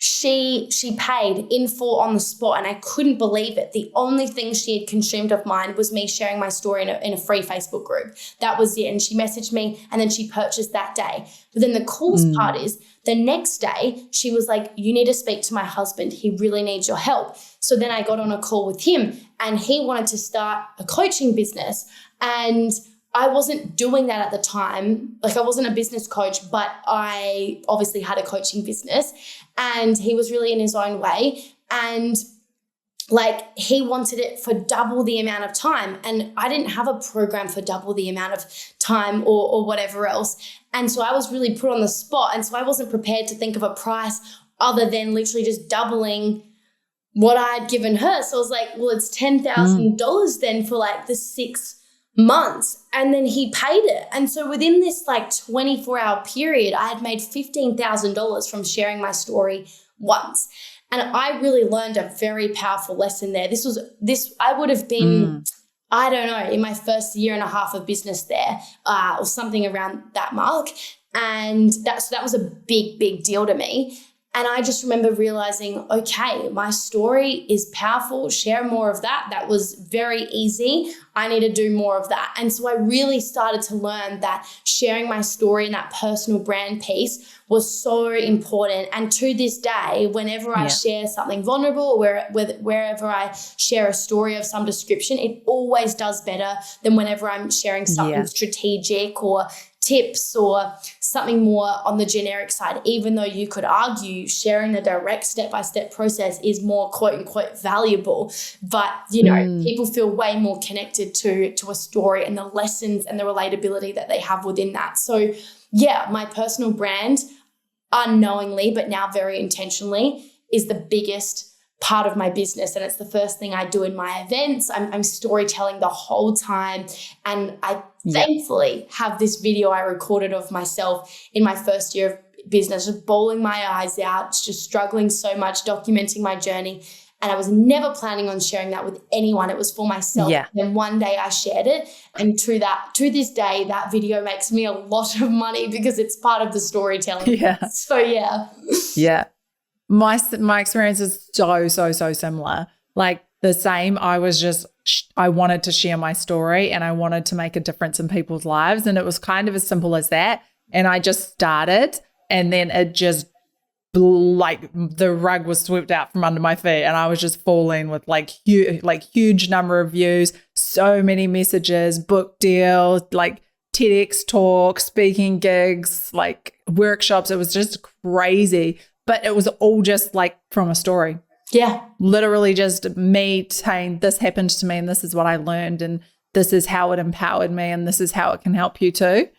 she paid in full on the spot, and I couldn't believe it. The only thing she had consumed of mine was me sharing my story in a free Facebook group. That was it. And she messaged me and then she purchased that day. But then the coolest part is the next day she was like, you need to speak to my husband. He really needs your help. So then I got on a call with him and he wanted to start a coaching business. And I wasn't doing that at the time. I wasn't a business coach, but I obviously had a coaching business and he was really in his own way. And he wanted it for double the amount of time. And I didn't have a program for double the amount of time or whatever else. And so I was really put on the spot. And so I wasn't prepared to think of a price other than literally just doubling what I had given her. So I was like, well, it's $10,000 then for the 6 months, and then he paid it. And so within this like 24-hour period, I had made $15,000 from sharing my story once. And I really learned a very powerful lesson there. I would have been, I don't know, in my first year and a half of business there, or something around that mark. And that was a big, big deal to me. And I just remember realizing, okay, my story is powerful. Share more of that. That was very easy. I need to do more of that. And so I really started to learn that sharing my story and that personal brand piece was so important. And to this day, whenever I share something vulnerable, or wherever I share a story of some description, it always does better than whenever I'm sharing something strategic or tips or something more on the generic side, even though you could argue sharing the direct step-by-step process is more quote unquote valuable. But, you know, people feel way more connected to a story and the lessons and the relatability that they have within that. So yeah, my personal brand, unknowingly, but now very intentionally, is the biggest part of my business. And it's the first thing I do in my events. I'm storytelling the whole time. And I thankfully have this video I recorded of myself in my first year of business, just bawling my eyes out, just struggling so much, documenting my journey. And I was never planning on sharing that with anyone. It was for myself. Yeah. And one day I shared it. And to this day, that video makes me a lot of money because it's part of the storytelling. Yeah. So yeah. Yeah. My experience is so similar. Like the same. I wanted to share my story and I wanted to make a difference in people's lives. And it was kind of as simple as that. And I just started, and then it just like the rug was swept out from under my feet, and I was just falling with huge number of views, so many messages, book deals, like TEDx talks, speaking gigs, like workshops. It was just crazy. But it was all just like from a story. Yeah. Literally just me saying, this happened to me and this is what I learned and this is how it empowered me and this is how it can help you too,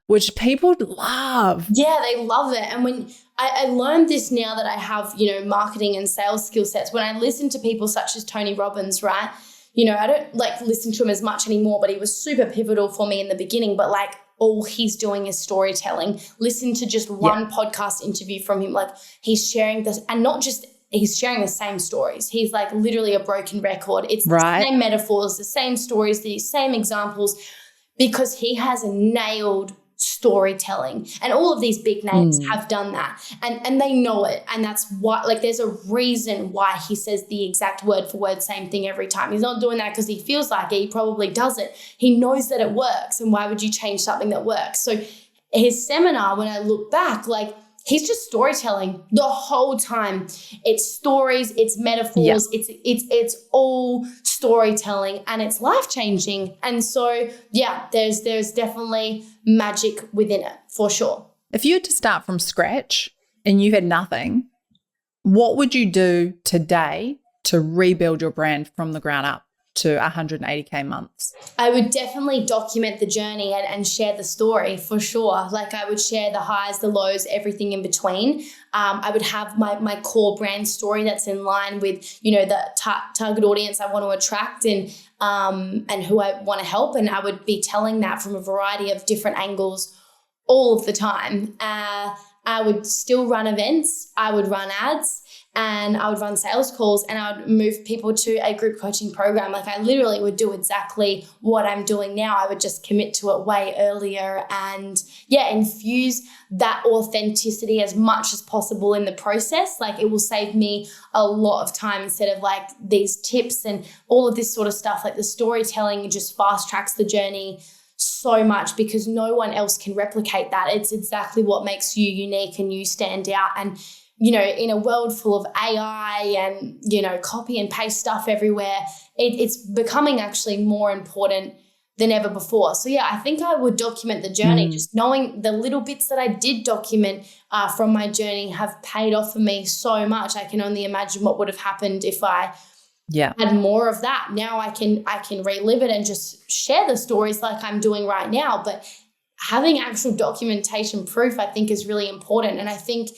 which people love. Yeah, they love it. And when I learned this now that I have, you know, marketing and sales skill sets, when I listen to people such as Tony Robbins, right? You know, I don't like listen to him as much anymore, but he was super pivotal for me in the beginning. But like, all he's doing is storytelling. Listen to just one podcast interview from him. Like he's sharing this, and not just he's sharing the same stories. He's like literally a broken record. It's the same metaphors, the same stories, the same examples, because he has nailed storytelling. And all of these big names have done that. And they know it. And that's why, like, there's a reason why he says the exact word for word same thing every time. He's not doing that because he feels like it. He probably does it. He knows that it works. And why would you change something that works? So his seminar, when I look back, like, he's just storytelling the whole time. It's stories, it's metaphors, it's all storytelling, and it's life-changing. And so, yeah, there's definitely magic within it for sure. If you had to start from scratch and you had nothing, what would you do today to rebuild your brand from the ground up to 180K months? I would definitely document the journey and share the story for sure. Like I would share the highs, the lows, everything in between. I would have my core brand story that's in line with, you know, the target audience I want to attract and who I want to help. And I would be telling that from a variety of different angles all of the time. I would still run events. I would run ads. And I would run sales calls, and I would move people to a group coaching program. Like I literally would do exactly what I'm doing now. I would just commit to it way earlier and infuse that authenticity as much as possible in the process. Like it will save me a lot of time instead of like these tips and all of this sort of stuff. Like the storytelling just fast tracks the journey so much because no one else can replicate that. It's exactly what makes you unique and you stand out. And you know, in a world full of AI and, you know, copy and paste stuff everywhere, it's becoming actually more important than ever before. So, yeah, I think I would document the journey. Just knowing the little bits that I did document from my journey have paid off for me so much. I can only imagine what would have happened if I had more of that. Now I can relive it and just share the stories like I'm doing right now. But having actual documentation proof, I think, is really important. And I think,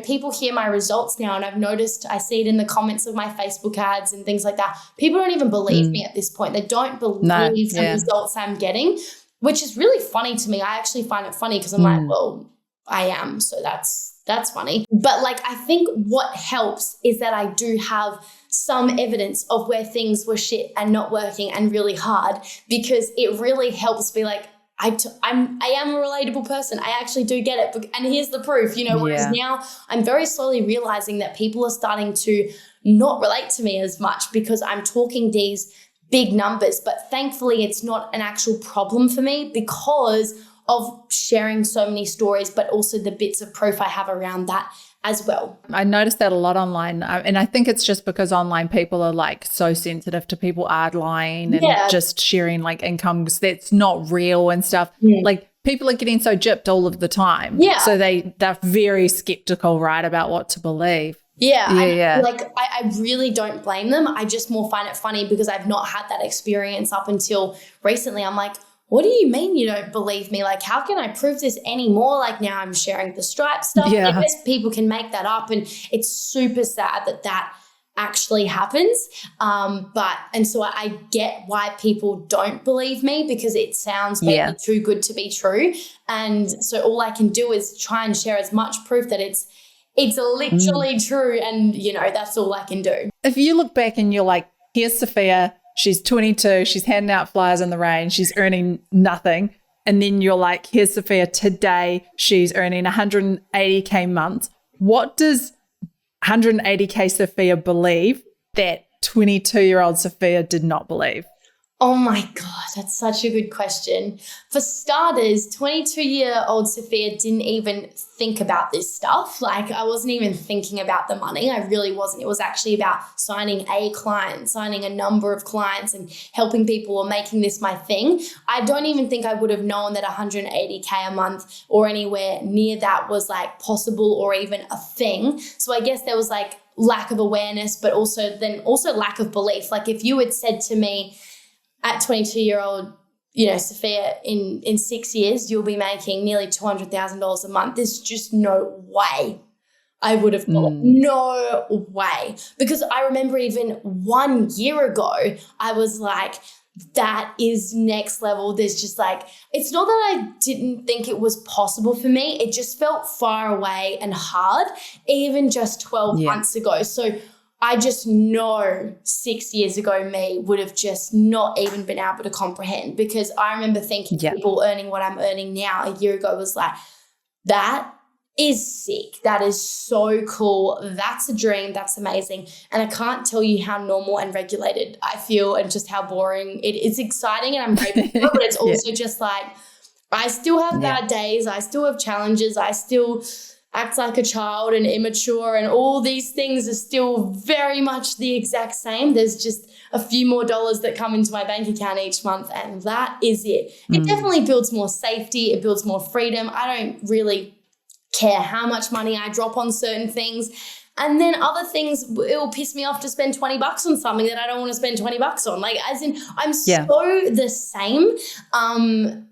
people hear my results now, and I've noticed, I see it in the comments of my Facebook ads and things like that. People don't even believe me at this point. They don't believe the results I'm getting, which is really funny to me. I actually find it funny because I'm like, well, I am. So that's funny. But like, I think what helps is that I do have some evidence of where things were shit and not working and really hard, because it really helps be like, I am a relatable person. I actually do get it. And here's the proof, whereas now I'm very slowly realizing that people are starting to not relate to me as much because I'm talking these big numbers. But thankfully, it's not an actual problem for me because of sharing so many stories, but also the bits of proof I have around that as well. I noticed that a lot online. And I think it's just because online people are like so sensitive to people lying and just sharing like incomes that's not real and stuff. Like people are getting so gypped all of the time. Yeah. So they're very skeptical, right, about what to believe. Yeah. Like I really don't blame them. I just more find it funny because I've not had that experience up until recently. I'm like, what do you mean you don't believe me? Like, how can I prove this anymore? Like, now I'm sharing the Stripe stuff. I guess people can make that up, and it's super sad that actually happens. And so I get why people don't believe me, because it sounds maybe too good to be true. And so all I can do is try and share as much proof that it's literally true. And, that's all I can do. If you look back and you're like, here's Sofia, she's 22, she's handing out flyers in the rain, she's earning nothing. And then you're like, here's Sofia today, she's earning 180K months. What does 180K Sofia believe that 22-year-old Sofia did not believe? Oh my God, that's such a good question. For starters, 22-year-old Sofia didn't even think about this stuff. Like, I wasn't even thinking about the money. I really wasn't. It was actually about signing a client, signing a number of clients and helping people or making this my thing. I don't even think I would have known that 180K a month or anywhere near that was like possible or even a thing. So I guess there was like lack of awareness, but also lack of belief. Like, if you had said to me, at 22-year-old, Sofia, in 6 years, you'll be making nearly $200,000 a month. There's just no way I would have thought. No way. Because I remember even 1 year ago, I was like, that is next level. There's just like, it's not that I didn't think it was possible for me. It just felt far away and hard, even just 12 months ago. So I just know 6 years ago me would have just not even been able to comprehend, because I remember thinking people earning what I'm earning now a year ago was like, that is sick. That is so cool. That's a dream. That's amazing. And I can't tell you how normal and regulated I feel and just how boring it is. Exciting and I'm grateful for it, but it's also just like, I still have bad days. I still have challenges. I still act like a child and immature, and all these things are still very much the exact same. There's just a few more dollars that come into my bank account each month, and that is it. It definitely builds more safety. It builds more freedom. I don't really care how much money I drop on certain things. And then other things, it will piss me off to spend $20 on something that I don't want to spend $20 on. Like, as in, I'm so the same. And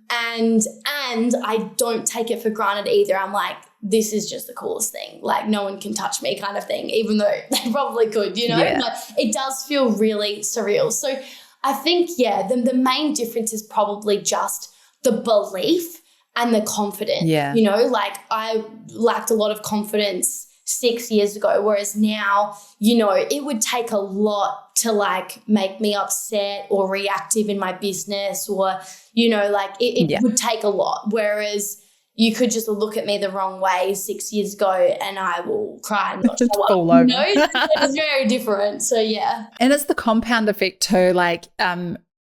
I don't take it for granted either. I'm like, this is just the coolest thing. Like, no one can touch me kind of thing, even though they probably could, but it does feel really surreal. So I think, the main difference is probably just the belief and the confidence. Like, I lacked a lot of confidence 6 years ago, whereas now, it would take a lot to like make me upset or reactive in my business, or, it would take a lot. Whereas you could just look at me the wrong way 6 years ago and I will cry and not show up. It's very different. So and it's the compound effect too, like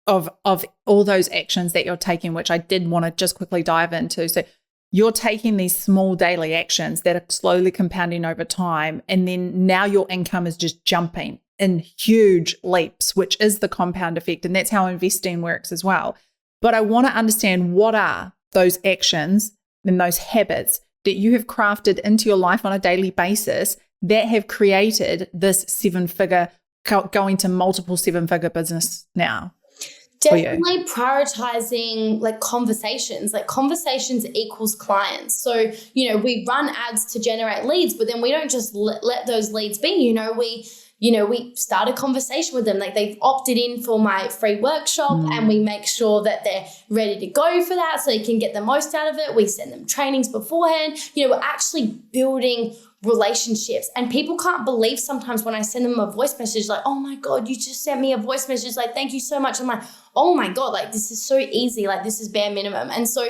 of all those actions that you're taking, which I did want to just quickly dive into. So you're taking these small daily actions that are slowly compounding over time, and then now your income is just jumping in huge leaps, which is the compound effect, and that's how investing works as well. But I want to understand, what are those actions and those habits that you have crafted into your life on a daily basis that have created this 7-figure, going to multiple 7-figure business now? for you? Definitely prioritizing like conversations equals clients. So, we run ads to generate leads, but then we don't just let those leads be, we start a conversation with them. Like they've opted in for my free workshop and we make sure that they're ready to go for that so you can get the most out of it. We send them trainings beforehand. We're actually building relationships, and people can't believe sometimes when I send them a voice message like, oh my God, you just sent me a voice message. Like, thank you so much. I'm like, oh my God, like this is so easy. Like this is bare minimum. And so,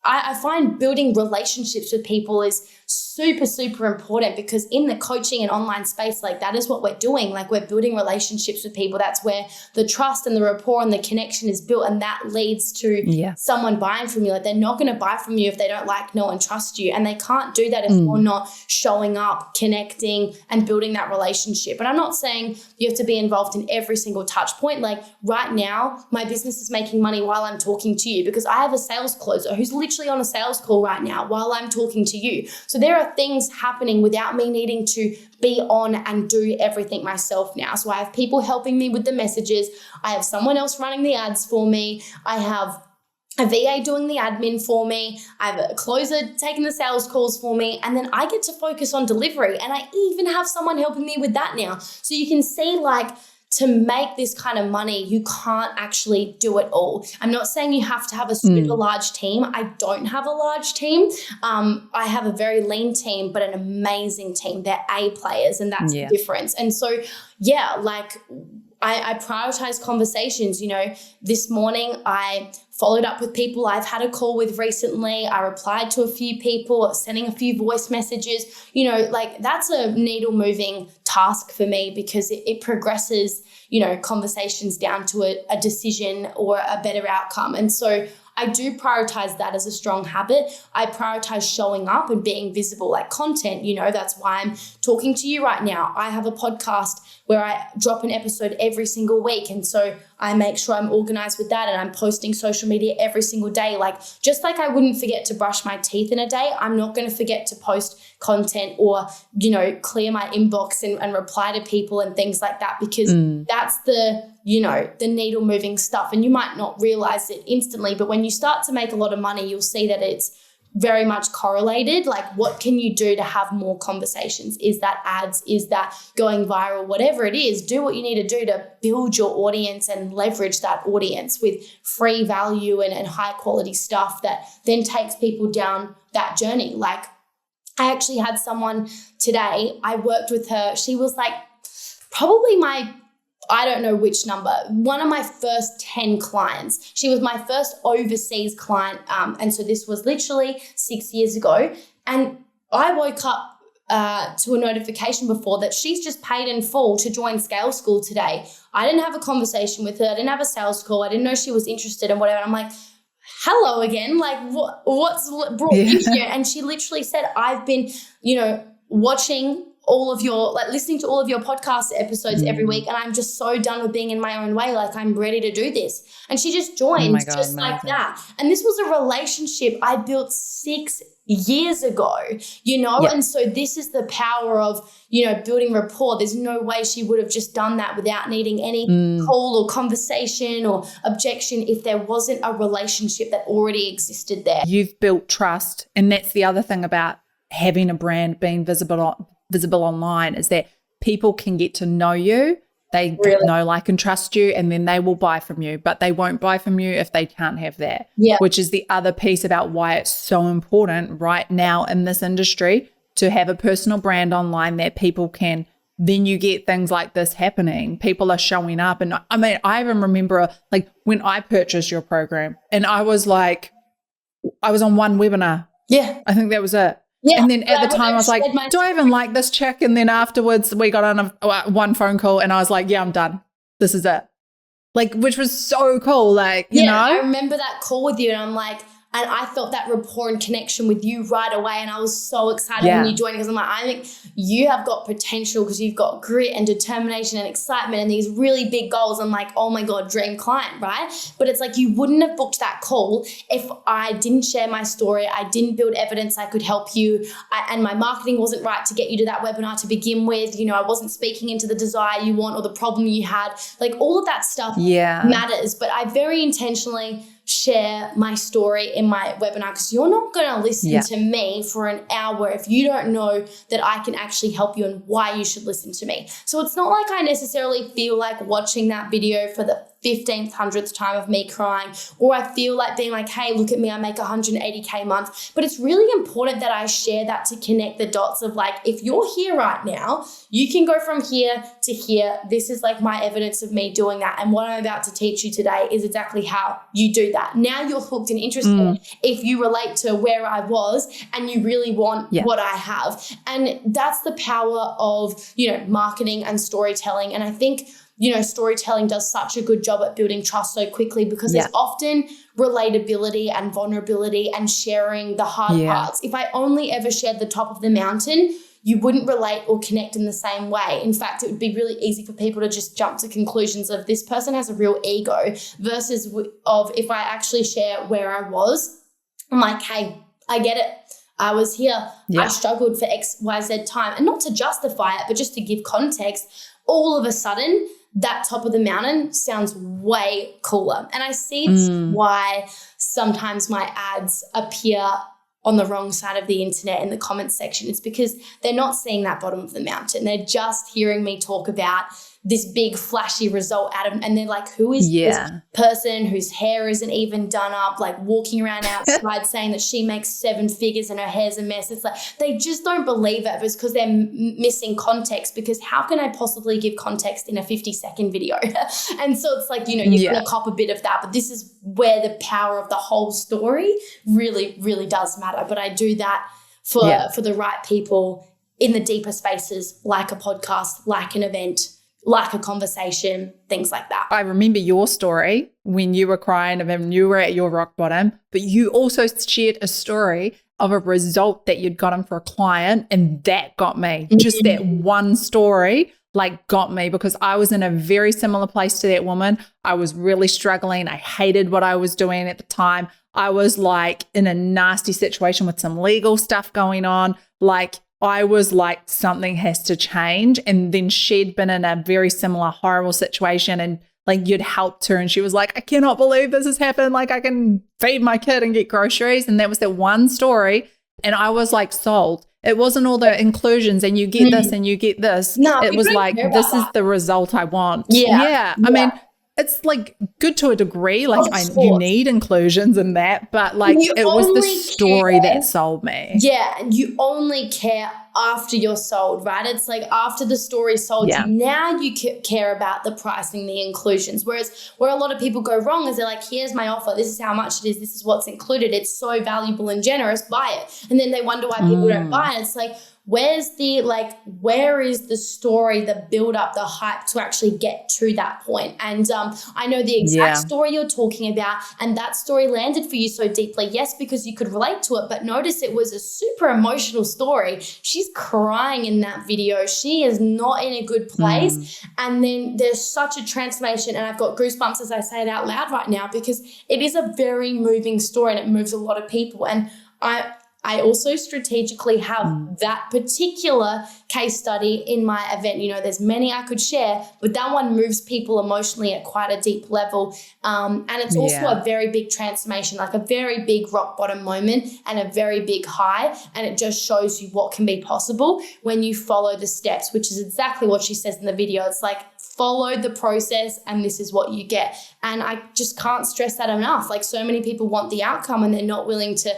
I find building relationships with people is super, super important, because in the coaching and online space, like that is what we're doing. Like we're building relationships with people. That's where the trust and the rapport and the connection is built. And that leads to someone buying from you. Like they're not going to buy from you if they don't like, know, and trust you. And they can't do that if you're not showing up, connecting, and building that relationship. And I'm not saying you have to be involved in every single touch point. Like right now, my business is making money while I'm talking to you because I have a sales closer who's literally on a sales call right now while I'm talking to you. So there are things happening without me needing to be on and do everything myself now. So I have people helping me with the messages. I have someone else running the ads for me. I have a VA doing the admin for me. I have a closer taking the sales calls for me. And then I get to focus on delivery. And I even have someone helping me with that now. So you can see, like, to make this kind of money, you can't actually do it all. I'm not saying you have to have a super large team. I don't have a large team. I have a very lean team, but an amazing team. They're A players, and that's the difference. And so, I prioritize conversations. This morning I followed up with people I've had a call with recently. I replied to a few people, sending a few voice messages. That's a needle moving task for me, because it progresses, conversations down to a decision or a better outcome. And so I do prioritize that as a strong habit. I prioritize showing up and being visible, like content. That's why I'm talking to you right now. I have a podcast where I drop an episode every single week. And so I make sure I'm organized with that, and I'm posting social media every single day. Just like I wouldn't forget to brush my teeth in a day, I'm not going to forget to post content or, clear my inbox and reply to people and things like that, because that's the needle moving stuff. And you might not realize it instantly, but when you start to make a lot of money, you'll see that it's very much correlated. Like, what can you do to have more conversations? Is that ads? Is that going viral? Whatever it is, do what you need to do to build your audience and leverage that audience with free value and high quality stuff that then takes people down that journey. Like, I actually had someone today, I worked with her. She was like probably I don't know which number, one of my first 10 clients. She was my first overseas client. And so this was literally 6 years ago. And I woke up to a notification before that she's just paid in full to join Scale School today. I didn't have a conversation with her. I didn't have a sales call. I didn't know she was interested in whatever. And I'm like, hello again. Like, what's brought you here? And she literally said, I've been, watching all of your, listening to all of your podcast episodes every week. And I'm just so done with being in my own way. Like, I'm ready to do this. And she just joined like that. And this was a relationship I built 6 years ago, And so this is the power of, building rapport. There's no way she would have just done that without needing any call or conversation or objection if there wasn't a relationship that already existed there. You've built trust. And that's the other thing about having a brand, being visible online, is that people can get to know you. They know, like, and trust you, and then they will buy from you, but they won't buy from you if they can't have that, which is the other piece about why it's so important right now in this industry to have a personal brand online that people can, then you get things like this happening. People are showing up. And I mean, I even remember when I purchased your program, and I was on one webinar. Yeah. I think that was it. Yeah, and then at the time I was like, do I even like this chick? And then afterwards we got on one phone call and I was like, yeah, I'm done. This is it. Which was so cool. You know? I remember that call with you and I'm like, And I felt that rapport and connection with you right away. And I was so excited when you joined, because I'm like, I think you have got potential because you've got grit and determination and excitement and these really big goals. I'm like, oh my God, dream client, right? But it's like, you wouldn't have booked that call if I didn't share my story. I didn't build evidence I could help you. And my marketing wasn't right to get you to that webinar to begin with. You know, I wasn't speaking into the desire you want or the problem you had. Like, all of that stuff matters. But I very intentionally share my story in my webinar, because you're not going to listen to me for an hour if you don't know that I can actually help you and why you should listen to me. So it's not like I necessarily feel like watching that video for the 15th, 100th time of me crying, or I feel like being like, hey, look at me, I make 180K a month. But it's really important that I share that to connect the dots of like, if you're here right now, you can go from here to here. This is like my evidence of me doing that. And what I'm about to teach you today is exactly how you do that. Now you're hooked and interested if you relate to where I was and you really want what I have. And that's the power of, you know, marketing and storytelling. And I think, you know, storytelling does such a good job at building trust so quickly, because there's often relatability and vulnerability and sharing the hard parts. If I only ever shared the top of the mountain, you wouldn't relate or connect in the same way. In fact, it would be really easy for people to just jump to conclusions of this person has a real ego, versus of if I actually share where I was, I'm like, hey, I get it. I was here. I struggled for X, Y, Z time. And not to justify it, but just to give context, all of a sudden, that top of the mountain sounds way cooler. And I see why sometimes my ads appear on the wrong side of the internet in the comments section. It's because they're not seeing that bottom of the mountain. They're just hearing me talk about this big flashy result out of, and they're like, who is this person whose hair isn't even done up, like walking around outside saying that she makes 7 figures and her hair's a mess. It's like, they just don't believe it. It's because they're missing context, because how can I possibly give context in a 50-second video? And so it's like, you know, you're going to cop a bit of that, but this is where the power of the whole story really, really does matter. But I do that for the right people in the deeper spaces, like a podcast, like an event, like a conversation, things like that. I remember your story when you were crying and when you were at your rock bottom, but you also shared a story of a result that you'd gotten for a client, and that got me. Just that one story like got me, because I was in a very similar place to that woman. I was really struggling. I hated what I was doing at the time. I was like in a nasty situation with some legal stuff going on. Like, I was like, something has to change. And then she'd been in a very similar horrible situation, and like you'd helped her, and she was like, I cannot believe this has happened. Like, I can feed my kid and get groceries. And that was that one story. And I was like sold. It wasn't all the inclusions and you get this and you get this. No, it was like, this is the result I want. I mean, it's like good to a degree. Like you need inclusions in that, but like it was the story that sold me. Yeah, and you only care after you're sold, right? It's like after the story sold you, now you care about the pricing, the inclusions. Whereas where a lot of people go wrong is they're like, here's my offer, this is how much it is, this is what's included, it's so valuable and generous, buy it. And then they wonder why people don't buy it. It's like, where is the story, the build up, the hype to actually get to that point? And I know the exact story you're talking about, and that story landed for you so deeply. Yes, because you could relate to it, but notice it was a super emotional story. She's crying in that video. She is not in a good place. And then there's such a transformation, and I've got goosebumps as I say it out loud right now, because it is a very moving story and it moves a lot of people. And I also strategically have that particular case study in my event. You know, there's many I could share, but that one moves people emotionally at quite a deep level. And it's also a very big transformation, like a very big rock bottom moment and a very big high. And it just shows you what can be possible when you follow the steps, which is exactly what she says in the video. It's like, follow the process and this is what you get. And I just can't stress that enough. Like, so many people want the outcome and they're not willing to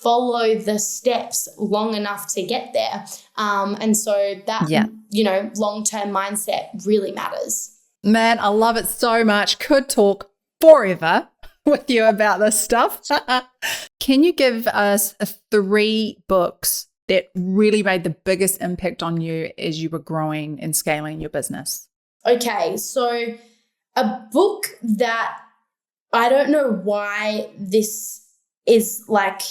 follow the steps long enough to get there. And so that, you know, long-term mindset really matters. Man, I love it so much. Could talk forever with you about this stuff. Can you give us 3 books that really made the biggest impact on you as you were growing and scaling your business? Okay, so a book that I don't know why this is like,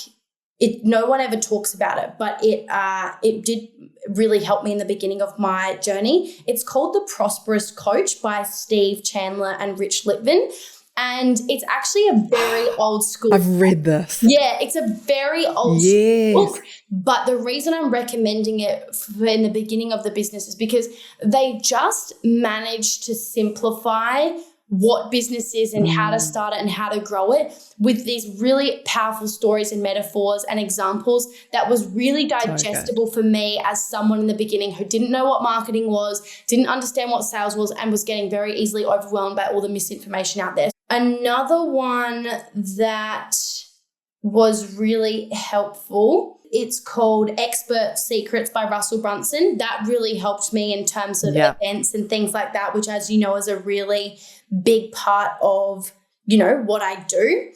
no one ever talks about it, but it did really help me in the beginning of my journey. It's called The Prosperous Coach by Steve Chandler and Rich Litvin. And it's actually a very old school. I've read this. Yeah, it's a very old school book. But the reason I'm recommending it in the beginning of the business is because they just managed to simplify what business is and how to start it and how to grow it with these really powerful stories and metaphors and examples that was really digestible for me as someone in the beginning who didn't know what marketing was, didn't understand what sales was, and was getting very easily overwhelmed by all the misinformation out there. Another one that was really helpful, it's called Expert Secrets by Russell Brunson. That really helped me in terms of events and things like that, which, as you know, is a really big part of, you know, what I do.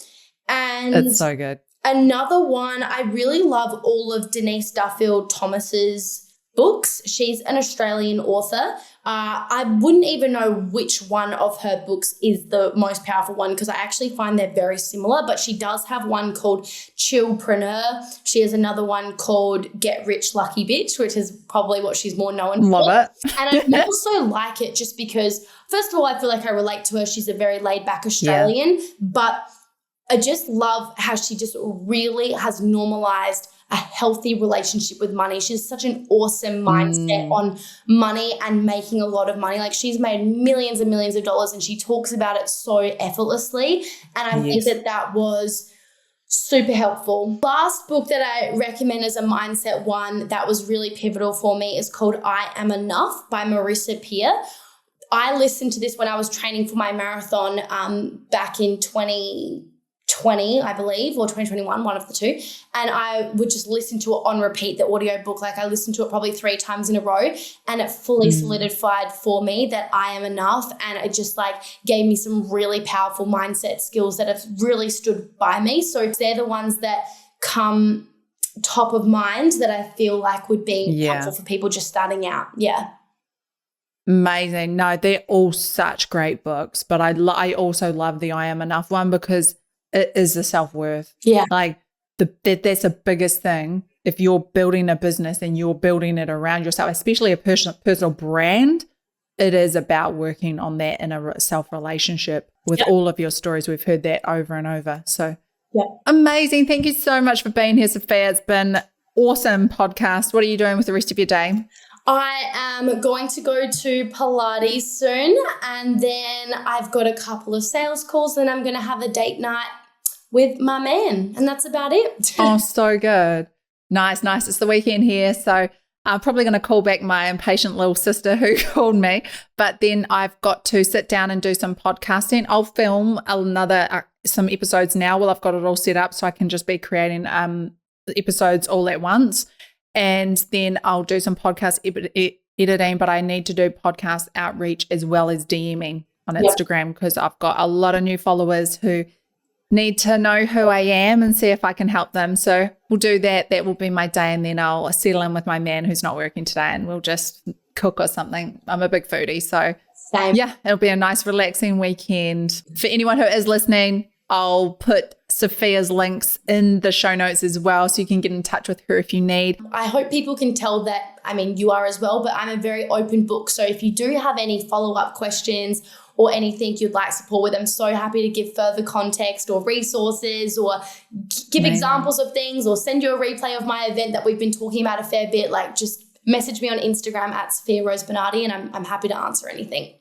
And it's so good. Another one, I really love all of Denise Duffield Thomas's books. She's an Australian author. I wouldn't even know which one of her books is the most powerful one because I actually find they're very similar, but she does have one called Chillpreneur. She has another one called Get Rich Lucky Bitch, which is probably what she's more known for. Love it. And I also like it just because, first of all, I feel like I relate to her. She's a very laid-back Australian, but I just love how she just really has normalized a healthy relationship with money. She has such an awesome mindset on money and making a lot of money. Like, she's made millions and millions of dollars and she talks about it so effortlessly. And I think that was super helpful. Last book that I recommend as a mindset one that was really pivotal for me is called I Am Enough by Marissa Peer. I listened to this when I was training for my marathon back in 2020, I believe, or 2021, one of the two. And I would just listen to it on repeat, the audio book. Like, I listened to it probably 3 times in a row, and it fully solidified for me that I am enough. And it just like gave me some really powerful mindset skills that have really stood by me. So they're the ones that come top of mind that I feel like would be helpful for people just starting out. Yeah. Amazing. No, they're all such great books, but I also love the I Am Enough one because it is the self-worth. Yeah. Like that's the biggest thing. If you're building a business and you're building it around yourself, especially a personal brand, it is about working on that in a self-relationship with all of your stories. We've heard that over and over. So amazing. Thank you so much for being here, Sophia. It's been awesome podcast. What are you doing with the rest of your day? I am going to go to Pilates soon, and then I've got a couple of sales calls, and I'm going to have a date night with my man, and that's about it. Oh, so good. Nice. It's the weekend here, so I'm probably going to call back my impatient little sister who called me, but then I've got to sit down and do some podcasting. I'll film some episodes now while I've got it all set up so I can just be creating episodes all at once. And then I'll do some podcast editing, but I need to do podcast outreach as well as DMing on Instagram because I've got a lot of new followers who need to know who I am and see if I can help them. So we'll do that. That will be my day. And then I'll settle in with my man who's not working today and we'll just cook or something. I'm a big foodie. So it'll be a nice relaxing weekend. For anyone who is listening, I'll put Sophia's links in the show notes as well so you can get in touch with her if you need. I hope people can tell that, I mean, you are as well, but I'm a very open book. So if you do have any follow-up questions or anything you'd like support with, I'm so happy to give further context or resources or give examples of things or send you a replay of my event that we've been talking about a fair bit. Like, just message me on Instagram at Sofia Rose Bernardi and I'm happy to answer anything.